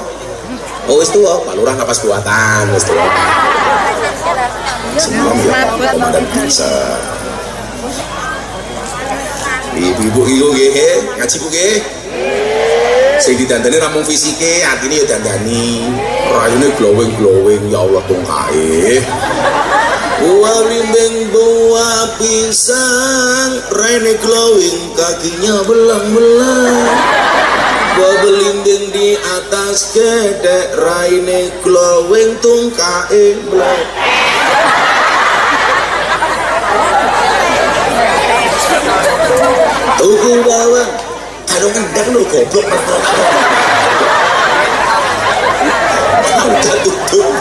oh istuwa Pak Lurah napas buatan istuwa semua ya komandan bisa ibu-ibu iyo nggih ngaji Bu nggih sing didandani namung fisike atine ya dandani rayune glowing ya Allah tungkae walimbing buah pisang raine glowing kakinya belang-belang belimbing di atas gedek raine glowing tungkae belang tuku bawang karo ngendang lho goblok udah tutup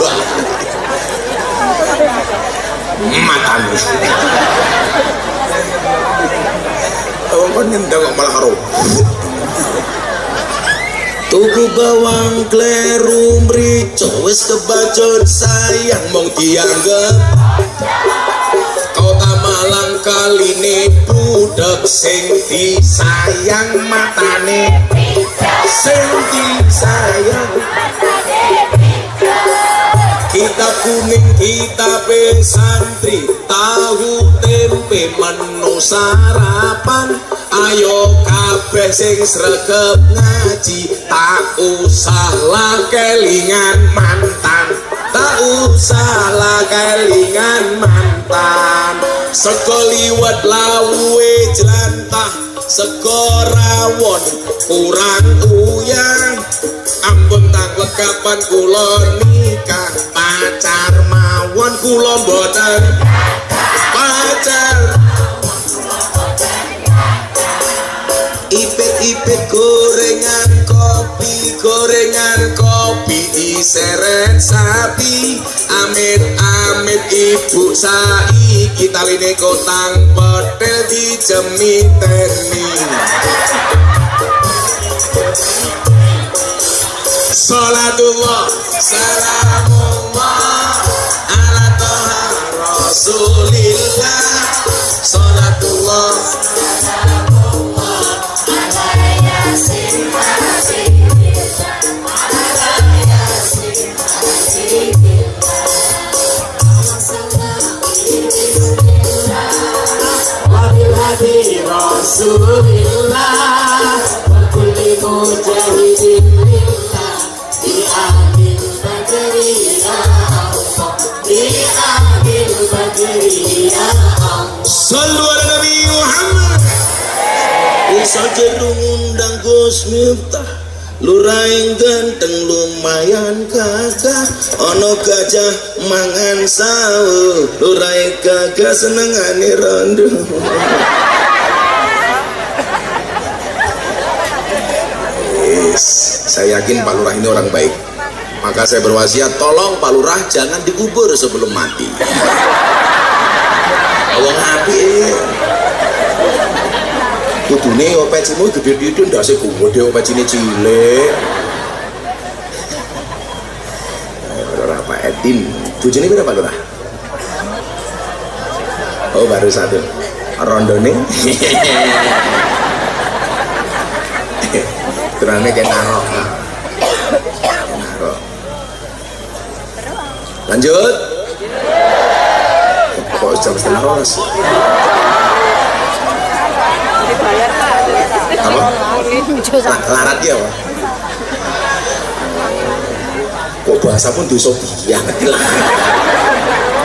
matamu awang kan ngendang kok malah karo tuku bawang kleru mrico wis kebacot sayang mong dianggep kota Malang kaline budak sing disayang matane sing disayang kitab kuning kitab santri tahu tempe menu sarapan ayo kabeh sing sregep ngaji tak usahlah kelingan mantan tak usahlah kelingan mantan sego liwet lawuhe jlantah sego rawon kurang uyang ampun tak lekapan kula nikah pacar mawon kula mboten pacar ipit gorengan kopi diseret sapi amit ibu saiki taline kotang petel dijemiteni. Salatullah salamullah ala toha rasulillah. Salatullah salamullah ala yasin rasulillah ala yasin rasulillah. Wabil hadi rasulillah wa kulli mujahidin lillah di akhir badri ya Allah, di akhir badri ya Allah. Sallu ala Nabi Muhammad. Bisa ngundang Gus Miftah, lurah yang ganteng lumayan gagah, ono gajah mangan sawo, lurah yang gagah senengane rondo. Yes, saya yakin Pak Lurah ini orang baik, maka saya berwasiat tolong Pak Lurah jangan dikubur sebelum mati. Wong apik. Kudune opecimu gede-gede ndak sik gede opecine cilik. Ora Pak Edin, bojone berapa Lurah? Oh baru satu. Rondone. Terane kayak narok. Lanjut. Kok jam 12:30? Apa? Larat ya Pak? Kok bahasa pun dosa biang lah.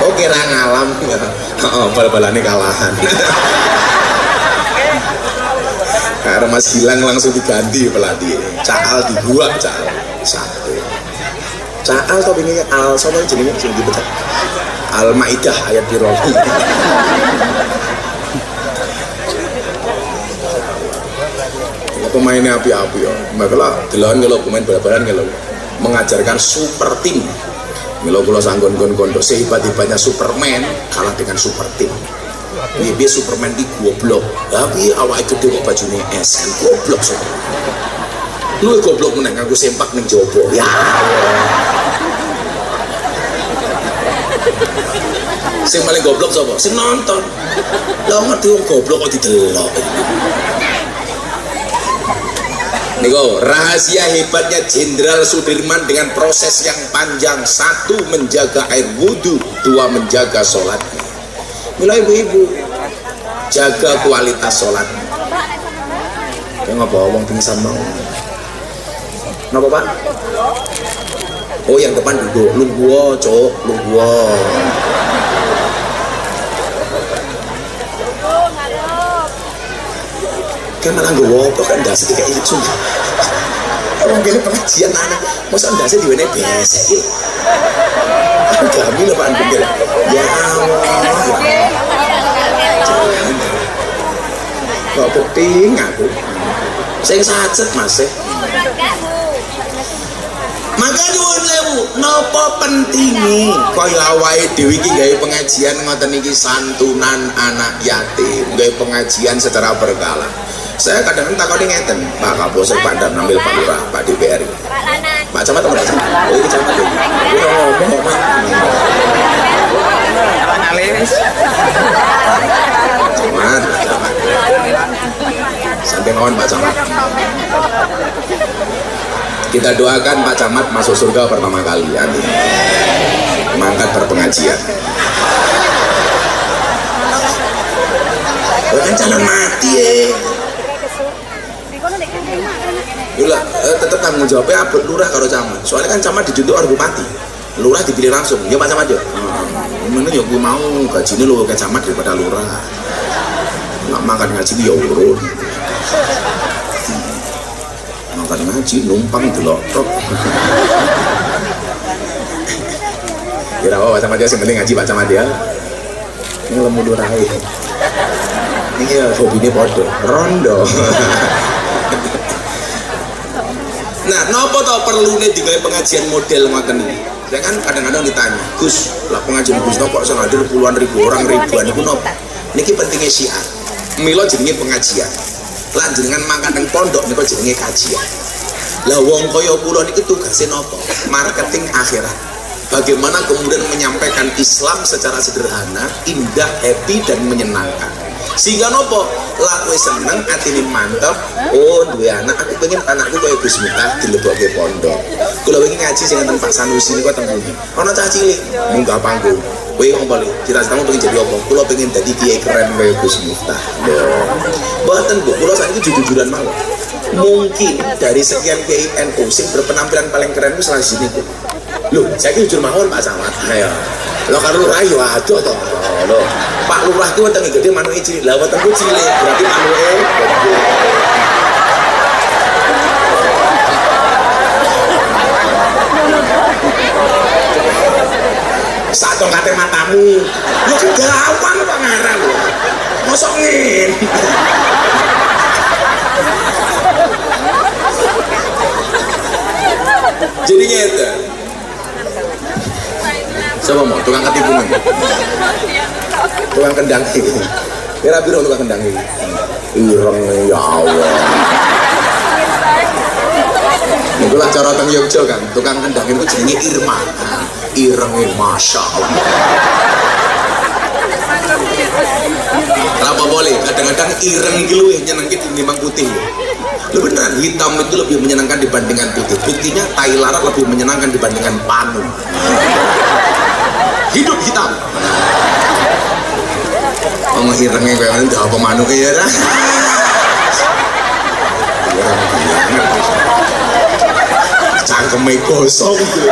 Oh kira ngalam ya. Bal-balane kalahan. Karena Mas Gilang langsung diganti pelatih. Caal dibuat Caal. Satu. Caal tapi ini al sama jenenge sing dipecat. Al-Maidah ayat di roh. Pemainnya api-api ya. Makanya delon kalau pemain bal-balan kalau mengajarkan super team. Kalau sanggon kondo sehebat-hebatnya Superman kalah dengan super team. Dia Superman di goblok. Tapi awak gede kok bajune SN goblok sok. Lu goblok meneng aku sempak ning jopo. Ya. Sing paling goblok sapa? Sing nonton. Lah ngerti wong goblok kok didelok. Niko, rahasia hebatnya Jenderal Sudirman dengan proses yang panjang. 1. Menjaga air wudhu, 2. Menjaga sholatnya. Mila ibu-ibu, jaga kualitas sholatnya. Kayak ngapa wong pingsan mau? Napa Pak? Oh yang depan duduk, lu gua cok, lu gua. Kan malah gua kok kan dasar kayak itu. Orang gini pengajian anak, masa dasar diwene besek. Kami lepas pikir, ya Allah, kok penting aku, saya sacet masih. Maka nyuwun sewu, nopo pentingi kaya awake dhewe iki gawe pengajian ngoten iki santunan anak yatim, gawe pengajian secara berkala. Saya kadang-kadang takoni ngeten, Pak Kapolsek, Pak Dan Nambil, Pak Lurah, Pak DPR, Pak Camat, Pak Camat, oh ini Camat ini, ngomong, Camat, sampai ngawon Pak Camat. Kita doakan Pak Camat masuk surga pertama kali, amin. Mangkat berpengajian. Kan calon mati Yula, tetap tanggung jawabnya abot lurah karo camat. Soalnya kan camat ditunjuk orang bupati, lurah dipilih langsung. Ya Pak Camat ya. Mana ya gue mau gajinya lo kayak camat daripada lurah. Nggak makan ngaji ya urun. Makan ngaji numpang delotok. Kira apa Pak Camat ya? Yang penting ngaji Pak Camat ya. Ini lemu lurah ini. Ini ya hobinya podo, rondo. Nah, napa to perlune digawe pengajian model ngoten iki? Ya kan kadang-kadang ditanya, Gus, lah pengajian Gus kok iso hadir puluhan ribu orang, ribuan iku napa? Niki pentingnya syiar. Mila jenenge pengajian. Lan jenengan mangkat ning pondok niku jenenge kajian. Lah wong kaya kula niku tugasé napa? Marketing akhirat. Bagaimana kemudian menyampaikan Islam secara sederhana, indah, happy dan menyenangkan. Sehingga nopo laku seneng atine mantep. Oh duwe anak, aku pengen anakku kaya Gus Miftah dilebokke pondok. Kula wingi ngaji sing enten Pak Sanusi niku teng pundi. Ana cah cilik munggah panggung. Kowe ngopo li? Cita-citamu pengen jadi apa? Kula pengen dadi kiai keren kaya Gus Miftah. Mboten Bu, kula saiki jujur-jujuran mawon. Mungkin dari sekian kiai NU sing berpenampilan paling keren itu salah sini Bu. Loh, saya jujur mawon Pak Camat. Ayo. Lo karo lurah yo adoh to. Lho, Pak Lurah ki wetenge gede manuke cilik. Lah wetengku cilik, berarti manuke gede. Sak tongkate matamu. Yo gawang kok ngarang lho. Mosok ngene. Jadi ngeten. Coba mau tukang ketipungan, tukang kendang ini, kira biru tukang kendang ini, ireng ya Allah. Itulah cara teng Yogyo kan, tukang kendang itu jenenge Irma, ireng masya Allah. Kenapa boleh? Kadang-kadang ireng gitu nyenengin timbang putih. Lu beneran hitam itu lebih menyenangkan dibandingkan putih. Buktinya tai larat lebih menyenangkan dibandingkan panu. Hidup hitam. Oh irengnya kayak mana? Udah apa manu kayak ya? Cangkemnya gosong tuh.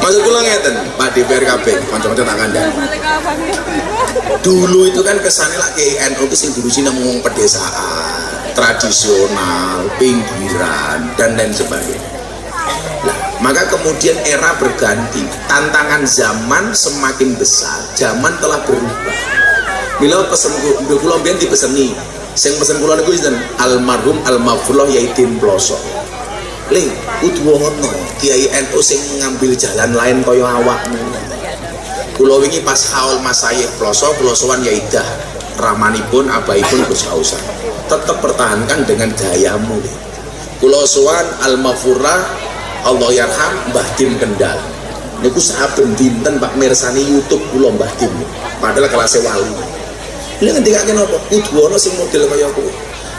Maksud kula ngeten, Pak DPRKB, kanca-kanca tak kandhani. Dulu itu kan kesannya lah kayak NU itu sing dulu sini ngomong pedesaan, tradisional, pinggiran dan lain sebagainya. Nah, maka kemudian era berganti, tantangan zaman semakin besar, zaman telah berubah. Mila pesen kula mbiyen dipeseni, sing pesen kula niku sinten? Almarhum Al-Mafruh Yaidin Ploso. Le, kudu ngono, Kiai NU sing ngambil jalan lain kaya awakmu. Kula wingi pas haul Masayikh Ploso, kula sowan Yaidah, ramanipun abaipun Gus Kausan. Tetap pertahankan dengan gayamu. Kula sowan Al-Mafurah, Allah yarham Mbah Dim Kendal. Niku saben dinten Pak mirsani YouTube kula Mbah Dim. Padahal kelasé wali. Lha ngendikake napa? Kudu ana sing model kaya kowe.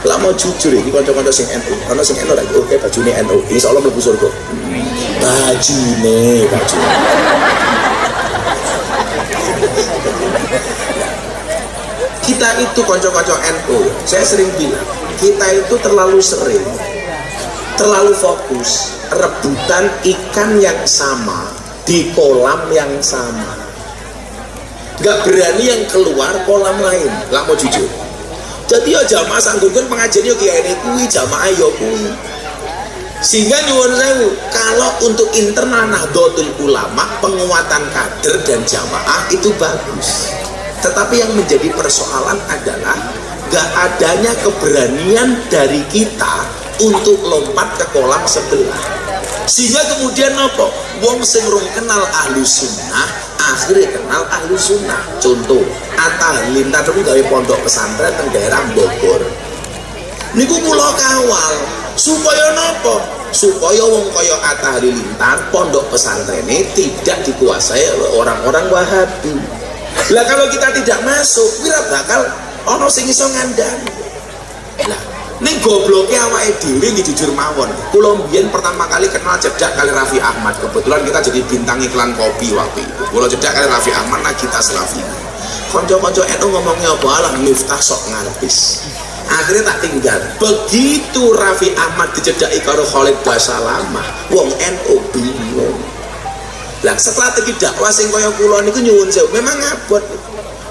Lah mau jujur iki kanca-kanca sing NU, ana sing NU lagi oke bajune NU. Insyaallah mlebu surga. Bajune. Kita itu kanca-kanca NU, saya sering bilang, kita itu terlalu sering, terlalu fokus rebutan ikan yang sama di kolam yang sama. Gak berani yang keluar kolam lain. Lah mau jujur. Jadi ya jamaah sanggupkan pengajian yo kiai ini kuwi jamaah yo kuwi. Sehingga nyuwun sewu, kalau untuk internal Nahdlatul Ulama penguatan kader dan jamaah itu bagus. Tetapi yang menjadi persoalan adalah gak adanya keberanian dari kita untuk lompat ke kolam sebelah. Sehingga kemudian apa? Wong sing rung kenal ahlu sunnah akhirnya kenal ahlu sunnah. Contoh, Atta Halilintar itu gawe pondok pesantren di daerah Bogor. Niku kula kawal supaya napa? Supaya wong kaya Atta Halilintar pondok pesantrennya tidak dikuasai oleh orang-orang Wahabi. Lah kalau kita tidak masuk, kira bakal ono sing iso ngandani. Lah ning gobloke awake dhewe iki jujur mawon. Kula mbiyen pertama kali kenal cedak kali Raffi Ahmad. Kebetulan kita jadi bintang iklan kopi waktu itu. Kula cedak kali Raffi Ahmad nah kita Slavina. Kanca-kanca NU ngomongnya apa alah Miftah sok ngarepis. Akhirnya tak tinggal. Begitu Raffi Ahmad dicedaki karo Khalid Basalamah, wong NU bingung. Lah strategi dakwah sing kaya kula niku nyuwun sewu memang ngabot.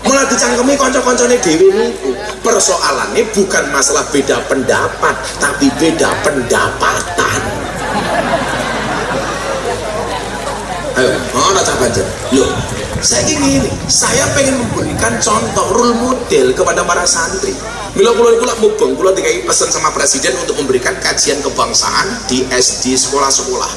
Malah dicangkemi kanca-kancane dhewe niku. Persoalannya bukan masalah beda pendapat, tapi beda pendapatan. Ayo, ana cah banjur. Lho, Saya ingin ini, saya pengen memberikan contoh role model kepada para santri. Mila kula mubeng kula dikai pesan sama presiden untuk memberikan kajian kebangsaan di SD sekolah-sekolah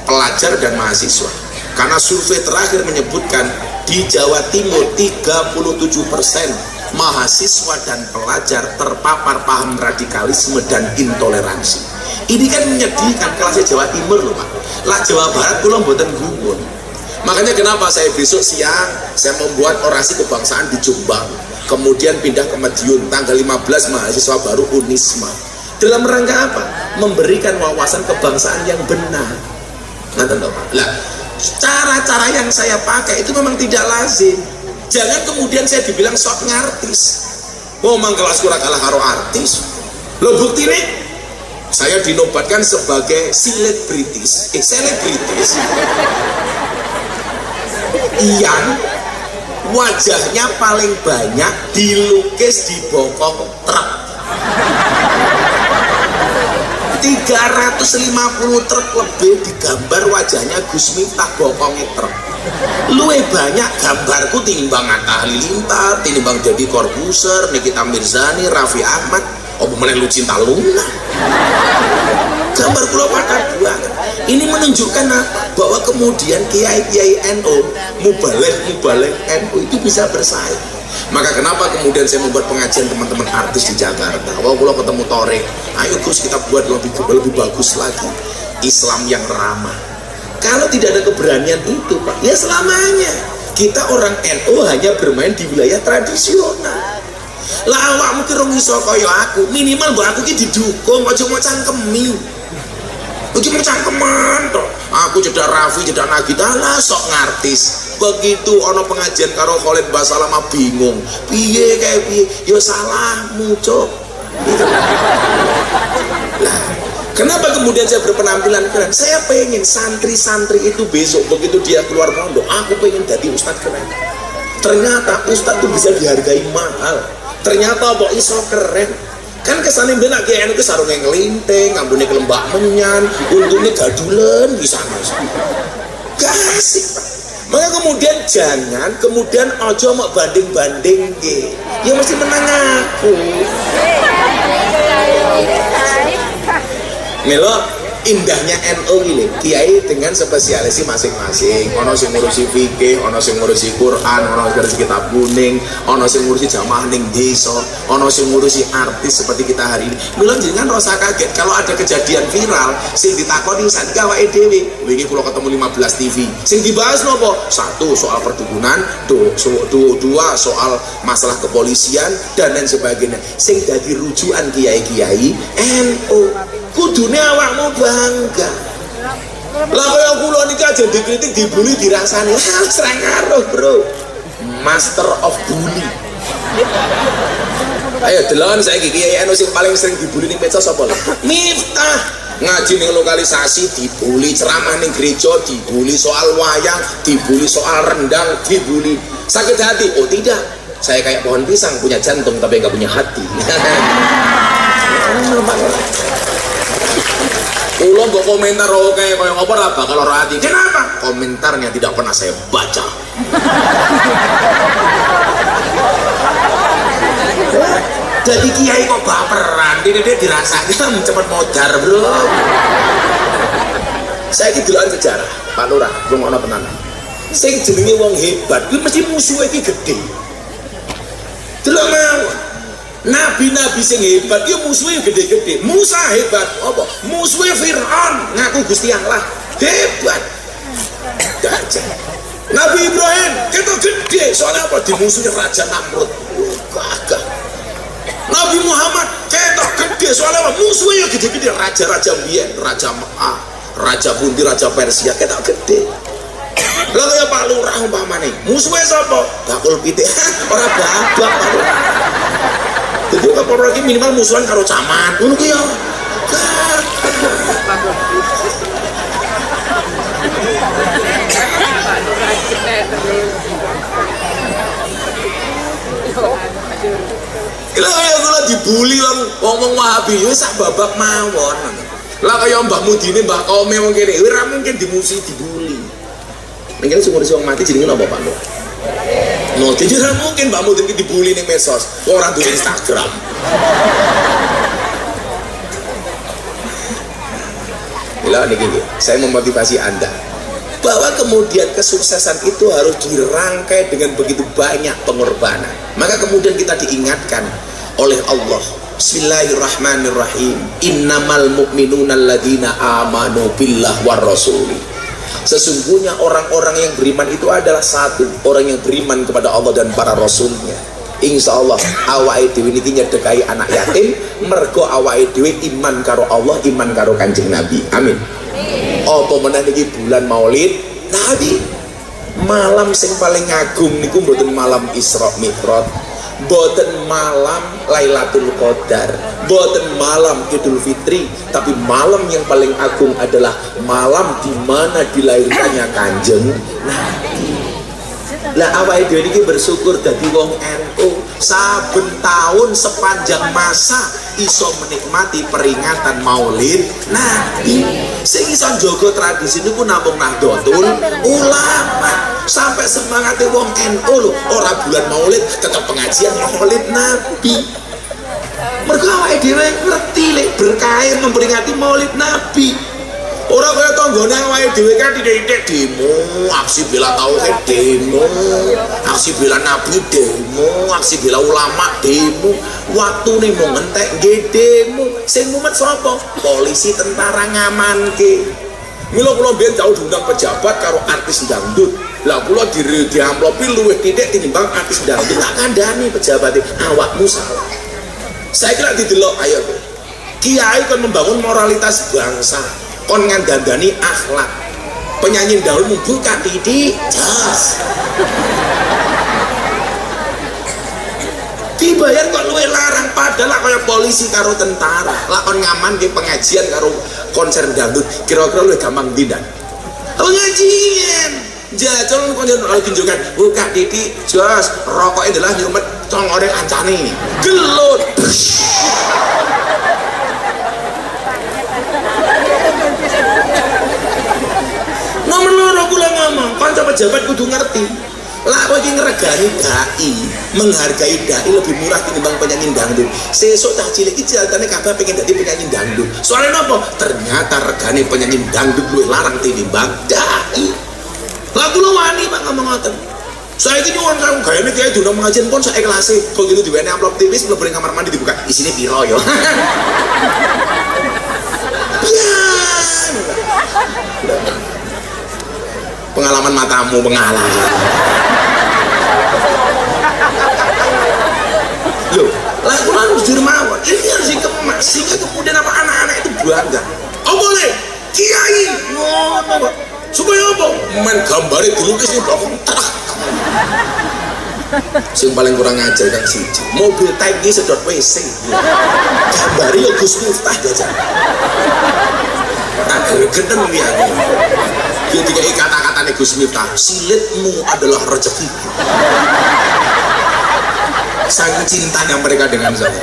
pelajar dan mahasiswa. Karena survei terakhir menyebutkan di Jawa Timur 37% mahasiswa dan pelajar terpapar paham radikalisme dan intoleransi. Ini kan menyedihkan kelasnya Jawa Timur loh Pak. Lah Jawa Barat kula mboten gumun. Makanya kenapa saya besok siang saya membuat orasi kebangsaan di Jombang, kemudian pindah ke Madiun tanggal 15 mahasiswa baru Unisma. Dalam rangka apa? Memberikan wawasan kebangsaan yang benar. Ngerti Pak? Lah, cara-cara yang saya pakai itu memang tidak lazim. Jangan kemudian saya dibilang sok ngartis. Oh, mang kelas kurang kalah karo artis. Lo bukti nih, saya dinobatkan sebagai selebritis. Selebritis yang wajahnya paling banyak dilukis di bokong truk. 350 truk lebih digambar wajahnya Gus Miftah bokongnya truk. Luwih banyak gambarku timbang Atta Halilintar, timbang Deddy Corbuzier, Nikita Mirzani, Raffi Ahmad, apa meneh Lu Cinta Luna. Gambar kula pada banget. Ini menunjukkan apa? Bahwa kemudian kiai-kiai NU, mubalek NU itu bisa bersaing. Maka kenapa kemudian saya membuat pengajian teman-teman artis di Jakarta? Kalau ketemu Torik, ayo Gus kita buat lebih bagus lagi. Islam yang ramah. Kalau tidak ada keberanian itu Pak, ya selamanya kita orang NU hanya bermain di wilayah tradisional. Lah awakmu ki rong iso kaya aku, minimal mbok aku ki didukung, aja mau cangkemi. Iki mau cangkeman toh. Aku cedak Raffi, cedak Nagita, lah sok ngartis. Begitu ono pengajian karo Khalid Basalamah bingung. Piye kayak piye? Ya salahmu, Cuk. Gitu. Lah, kenapa kemudian saya berpenampilan keren? Saya pengen santri-santri itu besok begitu dia keluar pondok, aku pengen jadi ustadz keren. Ternyata ustadz itu bisa dihargai mahal. Ternyata kok iso keren. Kan kesannya benak kayak anu ke sarungnya ngelinting, ngambunnya kelembak menyan, untungnya gadulan bisa mas. Gak asik Pak. Maka kemudian jangan kemudian ojo mau banding-banding ke. Ya mesti menang aku. Melo indahnya NU ini kiai dengan spesialisi masing-masing. Ono sing ngurusi fikih, ono sing ngurusi Quran, ono sing ngurusi kitab kuning, ono sing ngurusi jamaah ning desa, ono sing ngurusi artis seperti kita hari ini. Milo jangan rasa kaget kalau ada kejadian viral sing ditakoni saiki awake dhewe. Wingi kula ketemu 15 TV. Sing dibahas nopo? 1 soal perdukunan, 2 soal masalah kepolisian dan lain sebagainya. Sing dadi rujukan kiai-kiai NU. Kudune awakmu bangga. Lah kaya kula niki aja dikritik dibully dirasani. Serang karo, Bro. Master of bully. Ayo delon saiki kiai NU sing paling sering dibully ning medsos sapa lho? Miftah. Ngaji ning lokalisasi dibully, ceramah ning gereja dibully, soal wayang dibully, soal rendang dibully. Sakit hati? Oh tidak. Saya kayak pohon pisang punya jantung tapi enggak punya hati. Ulo mbok komentar oke kaya ngopo ra bakal ora hati. Kenapa? Komentarnya tidak pernah saya baca. Jadi kiai kok baperan, dia dirasanya cepet modar, Bro. Saya iki delokan sejarah, Pak Lurah, rungokno tenan. Sing jenenge wong hebat kuwi mesti musuhe iki gedhe. Delok mawon. Nabi-nabi sing hebat ya musuhnya gede-gede. Musa hebat apa? Musuhnya Fir'aun ngaku Gusti Allah hebat. Gajah. Nabi Ibrahim kita gede soalnya apa? Dimusuhnya Raja Namrud. Gagah. Nabi Muhammad kita gede soalnya apa? Musuhnya gede-gede. Raja-raja biyen, Raja Mekah, Raja Bunti, Raja Persia kita gede. Lalu ya Pak Lurah umpamane musuhnya siapa? Bakul pitik. Orang babak Pak Lurah. Jadi Kapolri lagi minimal musuhan karo camat, ngono ki ya. Lah kaya kula dibully wong Wahabi wis sak babak mawon. Lah kaya Mbah Mudine, Mbah Kome wong kene ora mungkin dimusuhi dibully. Mungkin sumur wong mati jenenge napa Pak Nur? No, tidak mungkin Mbak Mudin dibully ning medsos. Orang di Instagram. Bila niki saya memotivasi Anda bahwa kemudian kesuksesan itu harus dirangkai dengan begitu banyak pengorbanan. Maka kemudian kita diingatkan oleh Allah, Bismillahirrahmanirrahim, innamal mu'minuna alladzina amanu billah war rasuli. Sesungguhnya orang-orang yang beriman itu adalah satu, orang yang beriman kepada Allah dan para rasulnya. Insya Allah awake dhewe niki nyedekai anak yatim mergo awake dhewe iman karo Allah, iman karo Kanjeng Nabi. Amin. Apa meneh niki bulan Maulid Nabi. Malam sing paling agung niku mboten malam Isra Mi'raj, mboten malam Lailatul Qadar, mboten malam Idul Fitri, tapi malam yang paling agung adalah malam di mana dilahirkannya Kanjeng Nabi. Lah awake dhewe iki bersyukur dadi wong NU, saben tahun sepanjang masa iso menikmati peringatan Maulid Nabi. Sing iso njaga tradisi niku namung Nahdlatul Ulama. Sampai semangate wong NU lho, ora bulan Maulid tetep pengajian Maulid Nabi. Mergo awake dhewe ngerti lek berkah memperingati Maulid Nabi. Orang kaya tanggane awake dhewe kan titik-titik demo, aksi bela tauhid demo, aksi bela nabi demo, aksi bela ulama demo. Waktune mau ngentek nggih demo. Sing mumet sapa? Polisi, tentara ngamanke. Mila kula mbiyen jauh diundang pejabat karo artis dangdut. Lah kula diamplopi luwih titik tinimbang artis dangdut. Tak kandhani pejabat awakmu salah. Saya kira didelok ayo. Kiai kan membangun moralitas bangsa. Kon ngandandani akhlak, penyanyi dahulu membuka titik jas dibayar kok luwe larang, padahal kayak polisi karo tentara lakon ngaman di pengajian karo konser dangdut kira-kira luwe gampang dindan pengajian jajal konser tunjukkan buka titik jas rokoknya adalah nyumet tong orang ancani gelut nomor loro kula ngomong kanca pejabat kudu ngerti lah kowe iki ngregani dai menghargai dai lebih murah tinimbang penyanyi dangdut sesuk tak cilik iki jatane kabeh pengen dadi penyanyi dangdut soalnya napa ternyata regane penyanyi dangdut luwih larang tinimbang dai lah kula wani Pak ngomong ngoten saya ini nyuwun karo gayane kiai diundang pengajian pun saya ikhlasi begitu diwene amplop tipis mlebu kamar mandi dibuka isine piro yo pengalaman matamu pengalaman loh lah aku harus dirmawan ini harus dikemas sehingga kemudian apa anak-anak itu bangga oh boleh kiai ngono supaya apa main gambarnya dilukis ini blok yang paling kurang ajar kan siji mobil tanki sedot WC gambarnya Gus Miftah jajan agar geden dia ketika kata-katanya Gus Miftah silitmu adalah rezeki sangat cintanya mereka dengan saya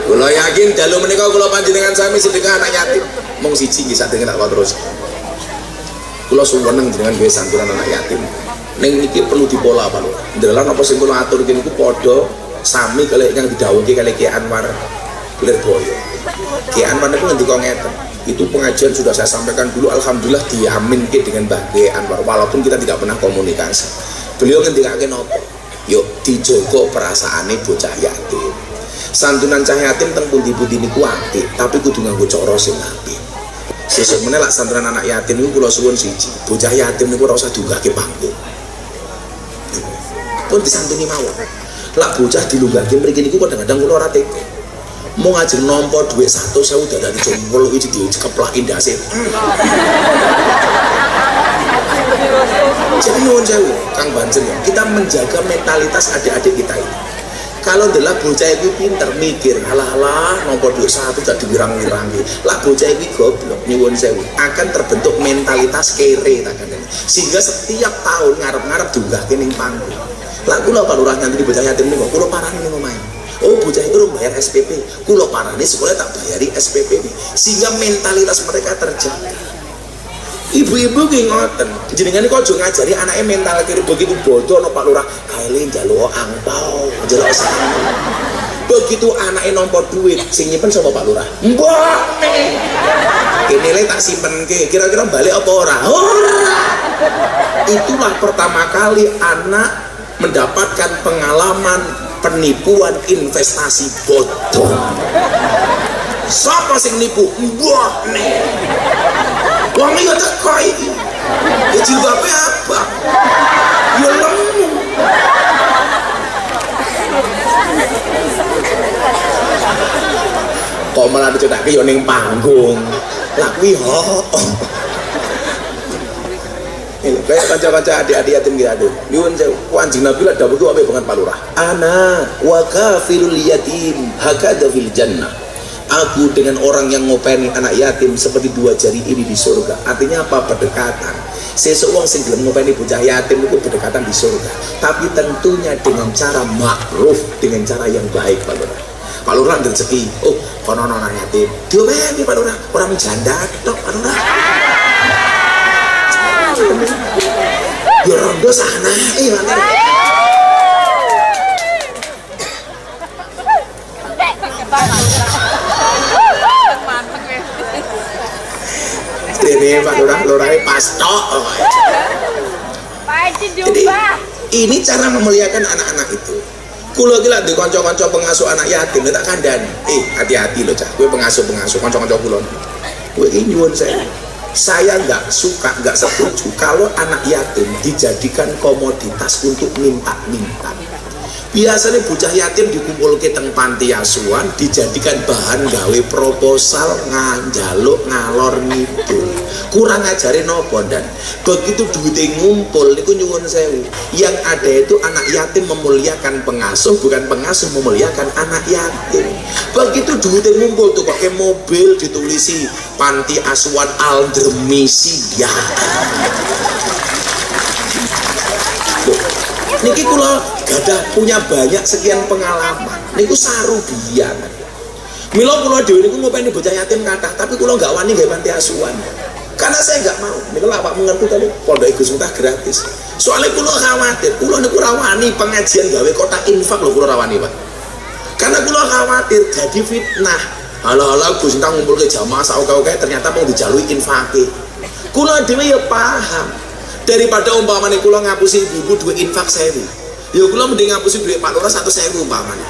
kalau yakin dalu menikah kalau panjenengan sami sedekah anak yatim mong siji nggih sak dengen tak terus kula suweneng dengan gawe santunan anak yatim ning niki perlu dipola apa lho ndelan apa sing kula atur iki niku padha sami kali yang didhawuhke kali Ki Anwar Lirboyo. Ki Anwar niku ngendika ngeten, itu pengajian sudah saya sampaikan dulu alhamdulillah diaminke dengan Mbah Ki Anwar walaupun kita tidak pernah komunikasi. Beliau ngendikake napa? Yuk dijogo perasaane bocah yatim. Santunan cah yatim teng pundi-pundi niku apik, tapi kudu nganggo cara sing apik. Sesuk meneh lak santunan anak yatim niku kula suwun siji, bocah yatim niku ora usah diunggahke panggung. Pun disantuni mawon. Lak bocah dilunggahke mriki niku kadang-kadang kula ora tega. Mau ngajeng nampa dhuwit 100.000 dadane jompol iki dikeplaki ndase. Jadi nyuwun sewu Kang Banjen ya, kita menjaga mentalitas adik-adik kita ini. Kalau adalah bocah itu pinter mikir, halah nomor 21 gak diwirang-wirangi. Lah bocah itu goblok nyuwun sewu akan terbentuk mentalitas kere takane. Sehingga setiap tahun ngarep-ngarep diunggahke ning panggung. Lah kula Pak Lurah nyantri bocah yatim niku kula parani ning omahe. oh bocah itu urung bayar SPP, kula parane sekolah tak bayari SPP ini, sehingga mentalitas mereka terjaga. Ibu-ibu ki ngoten, jenengan kok aja ngajari anaknya mental kiri begitu bodoh no Pak Lurah, kaile njaluk angpau, njaluk sangu. Begitu anaknya nomor duit, sing nyimpen sapa Pak Lurah? Mbok nih. Ini le tak simpen ke, kira-kira balik apa ora? Ora. Itulah pertama kali anak mendapatkan pengalaman penipuan investasi bodong. Siapa sing nipu? Mbok nih. Wong iki teko iki. Ya jilbabe apa? Ya lemu. Kok malah dicethake yo ning panggung. Lah kuwi ho. Ini kayak kanca-kanca adik-adik yatim gitu. Nyuwun sewu, anjing Nabi lah dawuh apa banget Pak Lurah. Ana wa kafilul yatim hakada fil jannah. Aku dengan orang yang ngopeni anak yatim seperti dua jari ini di surga. Artinya apa? Berdekatan. Seseorang sing gelem ngopeni bocah yatim itu berdekatan di surga. Tapi tentunya dengan cara makruf, dengan cara yang baik Pak Lurah. Pak Lurah rezeki, oh kono anak yatim. Diopeni Pak Lurah, orang janda tok Pak Lurah. Ya rondo sana, mana? Ini Pak Lurah pas tok. Jadi ini cara memuliakan anak-anak itu. Kulo gila di konco-konco pengasuh anak yatim tak kandani. Hati-hati loh cah. Gue pengasuh konco-konco kulo. Gue ini nyuwun saya nggak suka, nggak setuju kalau anak yatim dijadikan komoditas untuk minta-minta. Biasanya bocah yatim dikumpul ke teng panti asuhan dijadikan bahan gawe proposal nganjaluk ngalor ngidul. Kurang ajarin nopo dan begitu duitnya ngumpul niku nyuwun sewu. Yang ada itu anak yatim memuliakan pengasuh, bukan pengasuh memuliakan anak yatim. Begitu duitnya ngumpul tuh pakai mobil ditulisi panti asuhan Aldremisi ya. Niki kula gadah punya banyak sekian pengalaman. Niku saru biyen. Mila kula dhewe niku ngopeni bocah yatim kathah, tapi kula nggak wani gawe panti asuhan. Karena saya nggak mau. Niku lak Pak mengerti tadi pondok Gus Miftah gratis. Soalnya kula khawatir, kula niku rawani pengajian gawe kotak infak lho kula rawani, Pak. Karena kula khawatir jadi fitnah. Ala-ala Gus Miftah ngumpul ke jamaah saoke-oke ternyata mau dijalui infake. Kula dhewe ya paham. Daripada umpamane kula ngapusi ibu duit infak 1000. Ya kula mending ngapusi duit Pak Lurah 100.000 umpamane.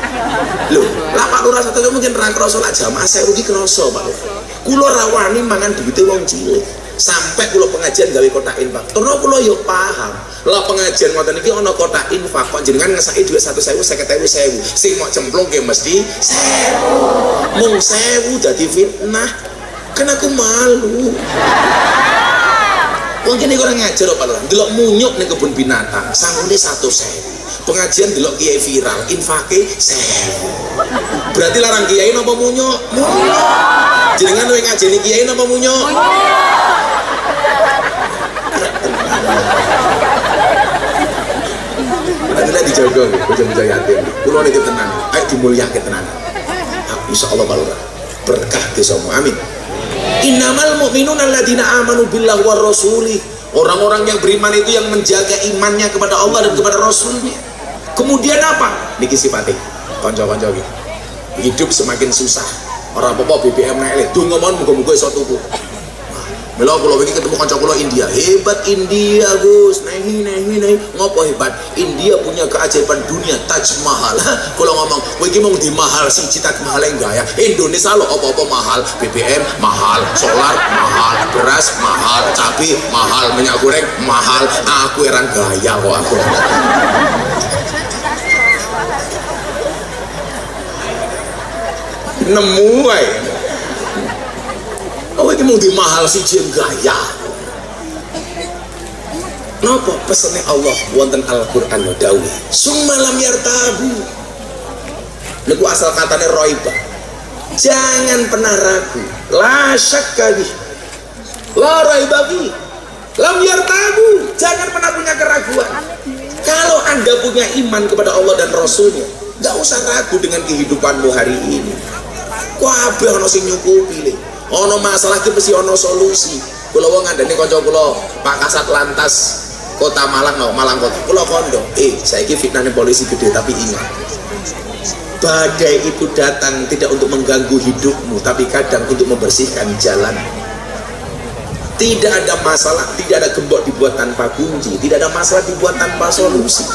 Lho, lah Pak Lurah 100.000 mungkin ra krasa lak jamaah 1000 iki krasa Pak Lurah. Kula rawani mangan duwite wong cilik. Sampai kula pengajian gawe kotak infak. Terus kula yo paham. Lah pengajian ngoten iki ana kotak infak kok jenengan ngesaki duit 100.000 50.000. Sing mau cemplung ke mesti 1000. Mung 1000 dadi fitnah. Kan aku malu. Mungkin ini orang ngajar Pak Lurah, delok munyuk nih kebun binatang, sangune 100.000. Pengajian delok kiai viral, infake 1000. Berarti larang kiai napa munyuk? Munyuk. Jenengan luwih ngajeni kiai napa munyuk? Adalah dijogo, bocah-bocah yatim. Kulo nitip tenan, ayo dimulyake tenan. Insyaallah Pak Lurah, berkah desamu. Amin. Innamal mu'minuna alladzina amanu billahi war rasuli. Orang-orang yang beriman itu yang menjaga imannya kepada Allah dan kepada Rasulnya. Kemudian apa? Niki sifatnya konco-konco iki. Hidup semakin susah. Ora apa-apa BBM naik. Tunggu mohon muga-muga iso tuku. Mila kula iki ketemu kanca kula India. Hebat India, Gus. Nahi. Ngopo hebat? India punya keajaiban dunia, Taj Mahal. Kula ngomong, kowe iki mung di mahal siji Taj Mahal enggak ya? Indonesia lo apa-apa mahal, BBM mahal, solar mahal, beras mahal, cabai mahal, minyak goreng mahal. Aku eran gaya kok aku. Nemu wae. Oh ini mau di mahal si jin gaya. Napa pesene Allah wonten Al-Qur'an dawuh. Summalam yartabu. Niku asal katane roibah. Jangan pernah ragu. La syakka bih. La raiba bih. Lam yartabu. Jangan pernah punya keraguan. Kalau Anda punya iman kepada Allah dan Rasulnya, Nggak usah ragu dengan kehidupanmu hari ini. Kabeh ana sing nyukupi le. Ana masalah ki mesti ana solusi. Kula wong ngandani kanca kula Pak Kasat Lantas Kota Malang, Malang Kota. Kula kondo, saiki fitnahnya polisi gede, tapi ingat, badai itu datang tidak untuk mengganggu hidupmu, tapi kadang untuk membersihkan jalan. Tidak ada masalah, tidak ada gembok dibuat tanpa kunci, tidak ada masalah dibuat tanpa solusi.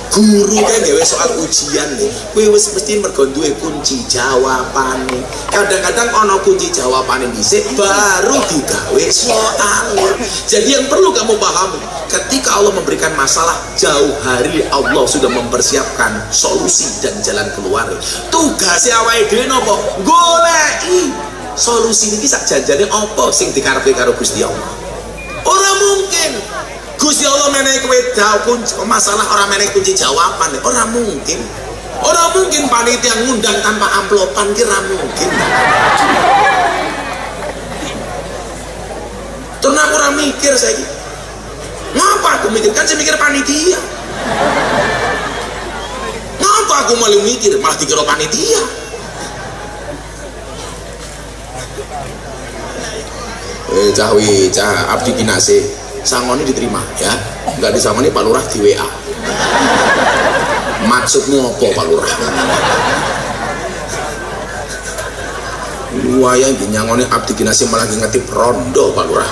Guru kan gawe soal ujian nih, kowe wis mesti mergo duwe kunci jawabane. Kadang-kadang ono kunci jawabane dhisik baru digawe soalnya. Jadi yang perlu kamu pahami, ketika Allah memberikan masalah, jauh hari Allah sudah mempersiapkan solusi dan jalan keluar. Tugasnya awake dhewe napa? Goleki solusi niki sak janjane apa sing dikarepe karo Gusti Allah. Ora mungkin Gusti Allah menehi kowe kunci masalah, orang menehi kunci jawaban, orang mungkin. Orang mungkin panitia ngundang tanpa amplopan, kira mungkin. Terus aku orang mikir saya, ngapa aku mikir? Kan saya mikir panitia. Ngapa aku malah mikir? Malah dikira panitia. Cah abdi kinase sangoni diterima ya, nggak disangoni Pak Lurah di WA. Maksudmu apa Pak Lurah? Wayang dinyangoni abdi kinase malah ngerti rondo Pak Lurah.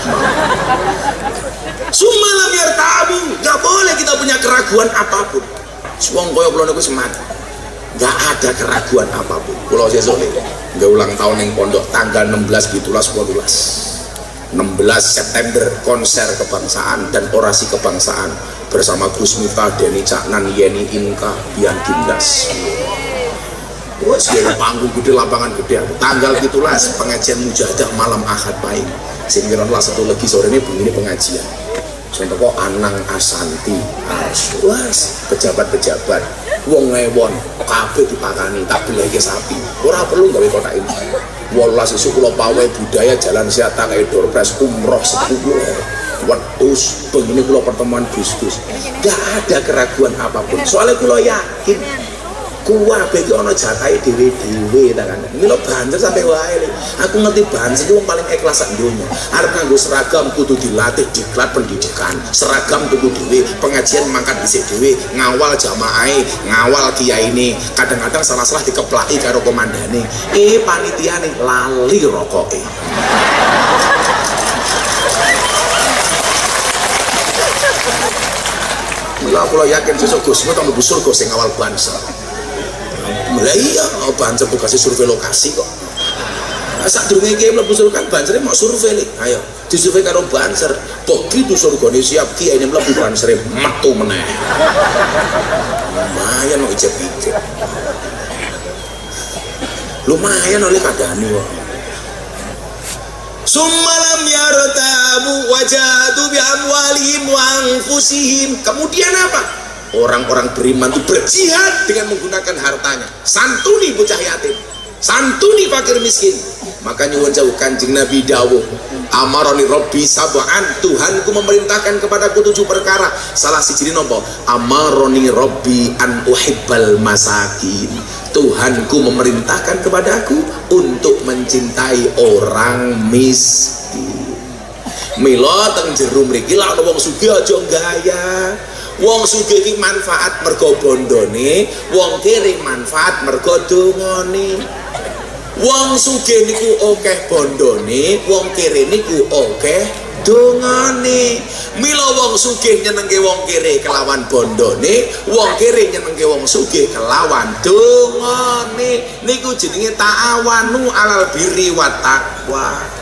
Sumalam biar tabu, nggak boleh kita punya keraguan apapun. Suang koyo kula niku semangat, nggak ada keraguan apapun. Kulo sesuk nggak ulang tahun yang pondok tanggal 16, 17, 16 September, konser kebangsaan dan orasi kebangsaan bersama Gus Miftah, Denny Caknan, Yeni Inka, Bian Gimdas. Wah, segala panggung gede, lapangan gede. Tanggal 17 pengajian mujahadah malam Ahad Pahing. Sehingga lah satu lagi sore ini begini pengajian. Contoh kok Anang Asanti, was pejabat-pejabat, wong ngewon, kabeh dipakani, tak beli sapi. Ora perlu gawe kota ini. Walas isu kula pawai budaya jalan sehat tak kayak doorpress umroh 10 wedhus begini kula pertemuan Gus-Gus. Gak ada keraguan apapun. Soalnya kula yakin kuwabe iki ana jatahe dhewe-dhewe ta kan. Mila banter sampai wae. Aku ngerti banter itu paling ikhlas sak donya. Arep nganggo seragam kudu dilatih diklat pendidikan. Seragam tuku dhewe, pengajian mangkat dhisik dhewe, ngawal jamaahe, ngawal kiyaine. Kadang-kadang salah-salah dikeplaki karo komandane. Panitiane lali rokoke. Mila kula yakin sesuk Gus mung mlebu surga sing ngawal banser. Lah iya, Banser kasih survei lokasi kok. Saat durunge kiai mlebu surga kan Banser mau survei nih. Ayo, disurvei karo Banser. Begitu surgane siap kiai ini mlebu Banser metu meneh. Lumayan kok ijek-ijek. Lumayan oleh kadani kok. Summalam yartabu wajadu bi amwalihim wa anfusihim. Kemudian apa? Orang-orang beriman itu berjihad dengan menggunakan hartanya. Santuni bocah yatim, santuni fakir miskin. Maka nyuwun jauh Kanjeng Nabi dawuh, amaroni Robbi sab'an, Tuhanku memerintahkan kepadaku 7 perkara. Salah siji nopo? Amaroni Robbi an uhibbal masakin. Tuhanku memerintahkan kepadaku untuk mencintai orang miskin. Mila teng jero mriki lak wong sugih aja gaya. Wong sugih iki manfaat mergo bondone, wong kere manfaat mergo dongane. Wong sugih niku akeh bondone, wong kere niku akeh dongane. Mila wong sugih nyenengke wong kere kelawan bondone, wong kere nyenengke wong sugih kelawan dongane. Niku jenenge ta'awanu alal birri wat taqwa.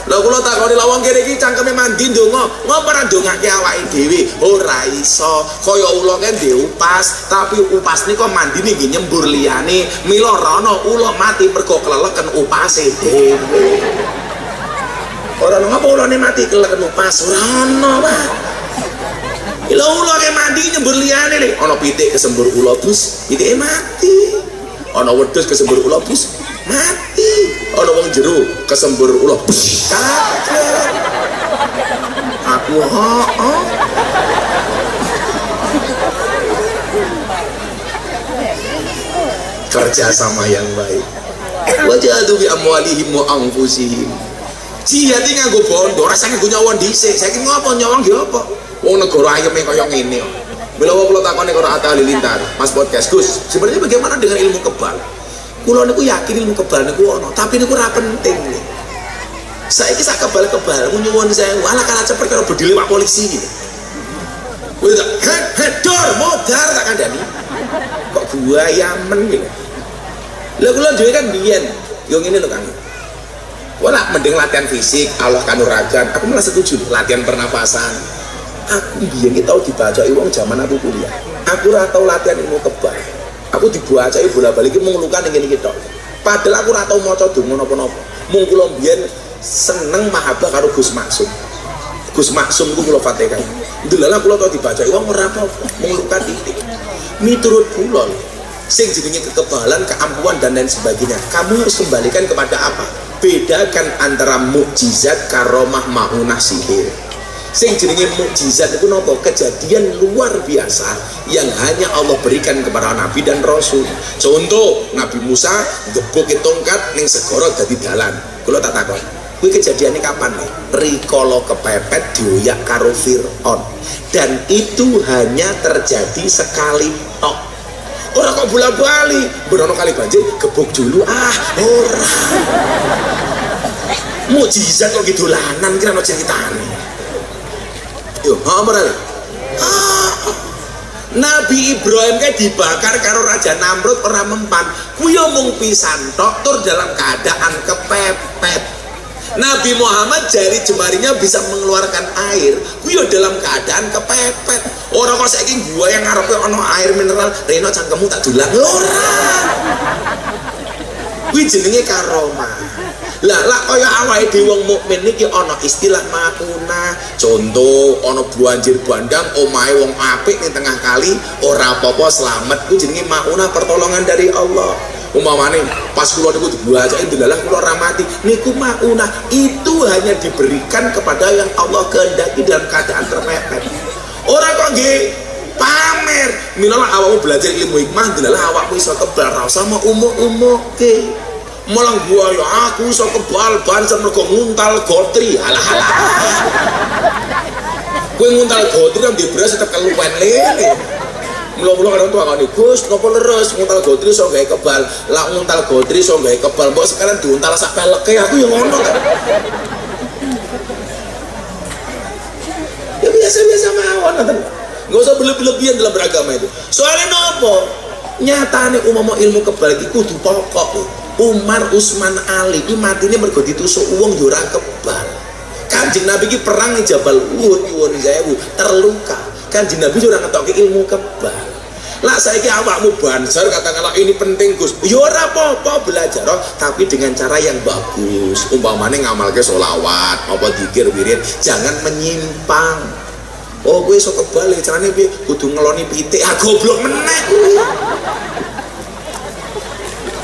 Lha kula takoni lawang kene iki cangkeme mandi ndonga, ngapa ora ndongake awake dhewe? Ora iso. Kaya ula kan diupas, tapi upas nika mandine nggih nyembur liyane. Mila ora ana ula mati mergo keleleken upase dhewe. Ora ana ngapa ulane mati keleleken upas? Ora ana, Pak. Lha ula ke mandi nyembur liyane lho. Ana pitik kesembur ula bus, pitike mati. Ana wedhus kesembur ula bus, mati. Ana wong jero kesembur ulah kaget. Aku kerja sama yang baik. Wajadu bi amwalihim wa anfusihim. Jihad iki nganggo bondo, rasane nggo nyawon dhisik. Saiki ngopo nyawon nggih apa? Wong negara ayeme kaya ngene kok. Mila kula takoni karo Atta Halilintar, Mas Podcast, Gus, sebenarnya bagaimana dengan ilmu kebal? Kula niku yakin ilmu kebal niku ono, tapi niku ora penting. Saiki sak kebal-kebal nyuwun sewu, ala kalah cepet karo bedile Pak Polisi iki. Kowe tak hedor modar tak kandhani. Kok buayamen gitu. Lah kula dhewe kan biyen yo ngene lho Kang. Wala mending latihan fisik, Allah kanuragan. Aku malah setuju latihan pernapasan. Aku biyen ki tau dibacaki wong zaman aku kuliah. Aku ora tau latihan ilmu kebal. Aku dibacaki bola-balik mung lukan ngene iki tok. Padahal aku ora tau maca donga napa-napa. Mung kula biyen seneng mahabbah karo Gus Maksum. Gus Maksum ku kula Fatihah. Ndelalah kula tau dibacaki wong ora apa-apa, mung luka titik. Miturut kula sing jenenge kekebalan, keampuhan dan lain sebagainya, kamu harus kembalikan kepada apa? Bedakan antara mukjizat, karomah, maunah, sihir. Sing jenenge mukjizat itu nopo? Kejadian luar biasa yang hanya Allah berikan kepada Nabi dan Rasul. Contoh, Nabi Musa gebuk tongkat ning segara dadi dalan. Kula tak takon, kuwi kejadiannya kapan nih? Rikala kepepet dioyak karo Fir'aun. Dan itu hanya terjadi sekali tok. Orang kok bola-bali, berono kali banjir, gebuk dulu, ora. Mukjizat kok gitu lanan kira no ceritane. Yo, bener. Nabi Ibrahim kayak dibakar karo Raja Namrud orang mempan. Kuyo mung pisan tok tur dalam keadaan kepepet. Nabi Muhammad jari jemarinya bisa mengeluarkan air. Kuyo dalam keadaan kepepet. Orang kok saiki gua yang ngarepe ono air mineral, Reno cangkemmu tak dulang. Ora. Kuwi jenenge karomah. Lah kaya awake dhewe wong mukmin niki ana istilah mauna. Contoh ana banjir bandang omahe wong apik ning tengah kali, ora apa-apa slamet. Kuwi jenenge mauna, pertolongan dari Allah. Umpamane pas kula niku dibacake delalah kula ora mati, niku mauna. Itu hanya diberikan kepada yang Allah kehendaki dalam keadaan terpepet. Ora kok nggih pamer. Minalah awakmu belajar ilmu hikmah delalah awakmu iso kebal ra usah mau umuk-umuke. Malah gua ya aku iso kebal banser mergo nguntal gotri. Halah. Kowe nguntal gotri kan di beras tetep keluwen lele. Mula-mula kadang tua kan Gus, nopo leres nguntal gotri so gawe kebal. Lah nguntal gotri so gawe kebal, mbok sekalian diuntal sak peleke aku yang ngono kan. Ya biasa-biasa mawon ngoten. Enggak usah berlebihan dalam beragama itu. Soalnya nopo? Nyatane umpama ilmu kebal iki kudu pokok. Umar, Utsman, Ali iki matine mergo ditusuk wong yo ora kebal. Kanjeng Nabi iki perang ning Jabal Uhud nyuwun sewu, terluka. Kanjeng Nabi ora ngetokke ilmu kebal. Lah saiki awakmu banser katakanlah ini penting Gus. Ya ora apa-apa belajar, tapi dengan cara yang bagus. Umpamane ngamalke sholawat, apa zikir wirid, jangan menyimpang. Oh kowe iso kebal carane piye? Kudu ngeloni pitik. Goblok meneh kuwi.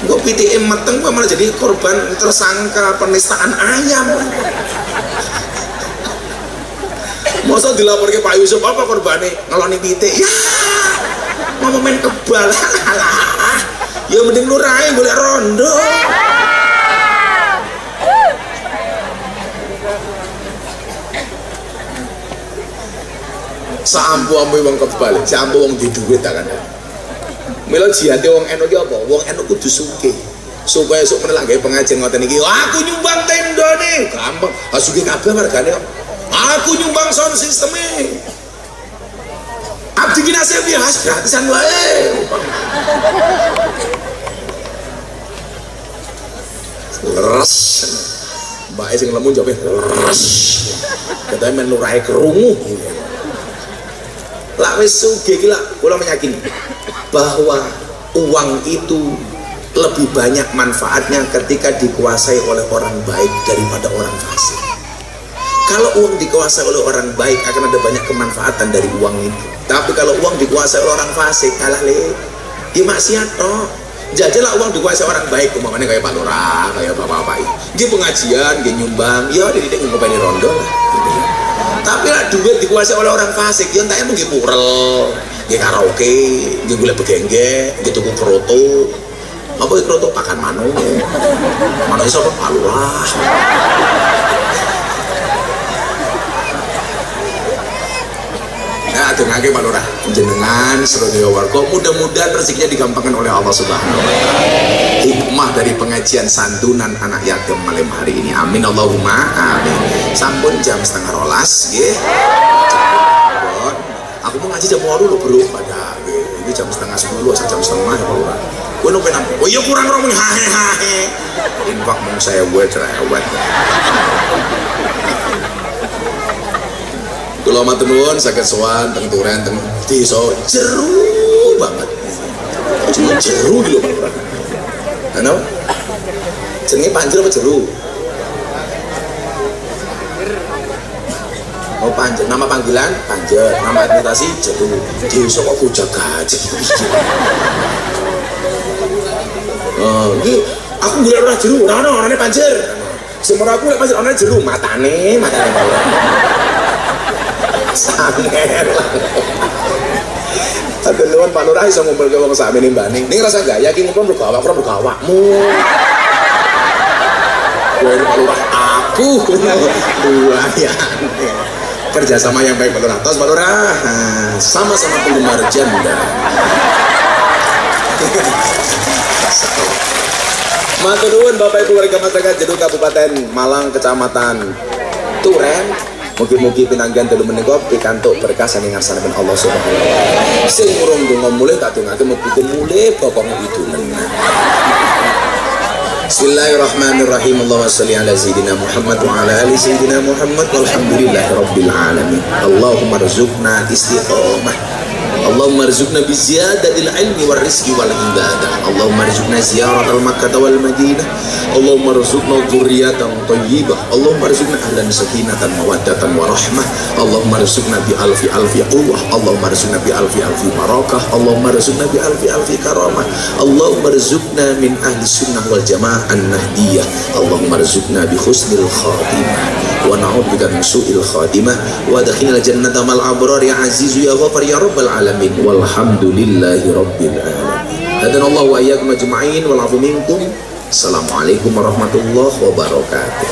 Kok pitike meteng kok malah jadi korban tersangka penistaan ayam. Masa dilaporke Pak Yusuf apa korbane ngeloni pitik? Ya mau main kebal. Ya mending lurahe golek rondo. Saampu-ampu wong kebal, saampu wong di duit tak kan. Mila jihate wong NU ki apa? Wong NU kudu sugih. Supaya esuk meneh lagi pengajian ngoten iki, aku nyumbang tendane, gampang. Sugih kabeh wargane kok. Aku nyumbang sound sisteme. Abdi ki nasib ya gratisan wae. Leres. Mbak sing lemu jawab leres. Katanya men lurahe kerungu. Lah wis sugih iki lak kula meyakini bahwa uang itu lebih banyak manfaatnya ketika dikuasai oleh orang baik daripada orang fasik. Kalau uang dikuasai oleh orang baik akan ada banyak kemanfaatan dari uang itu. Tapi kalau uang dikuasai oleh orang fasik kalah le, dia maksiat toh. Jajalah uang dikuasai orang baik, umpamanya kayak Pak Lurah, kayak bapak-bapak ini. Dia pengajian, dia nyumbang, ya dia ngopeni rondo lah. Gitu ya. Tapi lah duit dikuasai oleh orang fasik, ya entahnya mungkin purel, dia karaoke, dia gula begengge, dia tuku kroto. Apa iki kroto pakan manuk. Manuk iso apa palurah. Ya, dengake Pak Lurah jenengan sedaya warga mudah-mudahan rezekinya digampangkan oleh Allah Subhanahu wa taala. Hikmah dari pengajian santunan anak yatim malam hari ini. Amin Allahumma amin. Sampun jam 11:30 nggih. Aku mau ngaji jam 8 lho, Bro. Pada ini jam 9:30 jam 9:30 ya Pak Lurah. Kowe nopo nampi? Oh iya kurang rong hahe. Infak mung saya buat cerewet. Kula matur nuwun saged sowan teng Turen teng desa jeru banget. Jeru lho Pak Lurah. Ano? Jenenge Panjer apa Jeru? Oh Panjer, nama panggilan Panjer, nama administrasi Jeru. Desa kok Gojagaji. Oh, iki aku golek ora jeru, ora ono orane Panjer. Semua aku lek Panjer orane jeru, matane Pak Lurah. Sanger ada luan Pak Lurah iso ngumpul ke wong sakmene mbane ning rasa gaya ki ngumpul mergo awakmu kowe Pak Lurah aku lumayan kerjasama yang baik Pak Lurah tos Pak Lurah sama-sama penggemar janda. Matur nuwun Bapak Ibu warga masyarakat Jeduk Kabupaten Malang Kecamatan Turen. Mugi-mugi pinanggihan telu menika pikantuk berkah saking ngarsanipun Allah Subhanahu wa taala. Sing urung donga mulih tak dongake mugi mulih bokong idunen. Bismillahirrahmanirrahim. Allahumma shalli ala sayyidina Muhammad wa ala ali sayyidina Muhammad walhamdulillahirabbil alamin. Allahumma rzuqna istiqomah. Allahumma rzuqna bi ziyadatil ilmi war rizqi wal ibadah. Allahumma rzuqna ziyaratal Makkah wal Madinah. Allahumma rzuqna dzurriyyatan thayyibah. Allahumma rzuqna ahlan sakinatan mawaddatan wa rahmah. Allahumma rzuqna bi alfi quwwah. Allahumma rzuqna bi alfi barakah. Allahumma rzuqna bi alfi karamah. Allahumma rzuqna min ahli sunnah wal jamaah an-nahdiyah. Allahumma rzuqna bi husnil khatimah wa na'udzubika min su'il khatimah wa adkhilna jannata mal abrar ya azizu ya ghafar ya rabbal alamin walhamdulillahi rabbil alamin. Hadanallahu wa iyyakum ajma'in wal 'afu minkum. Assalamualaikum warahmatullahi wabarakatuh.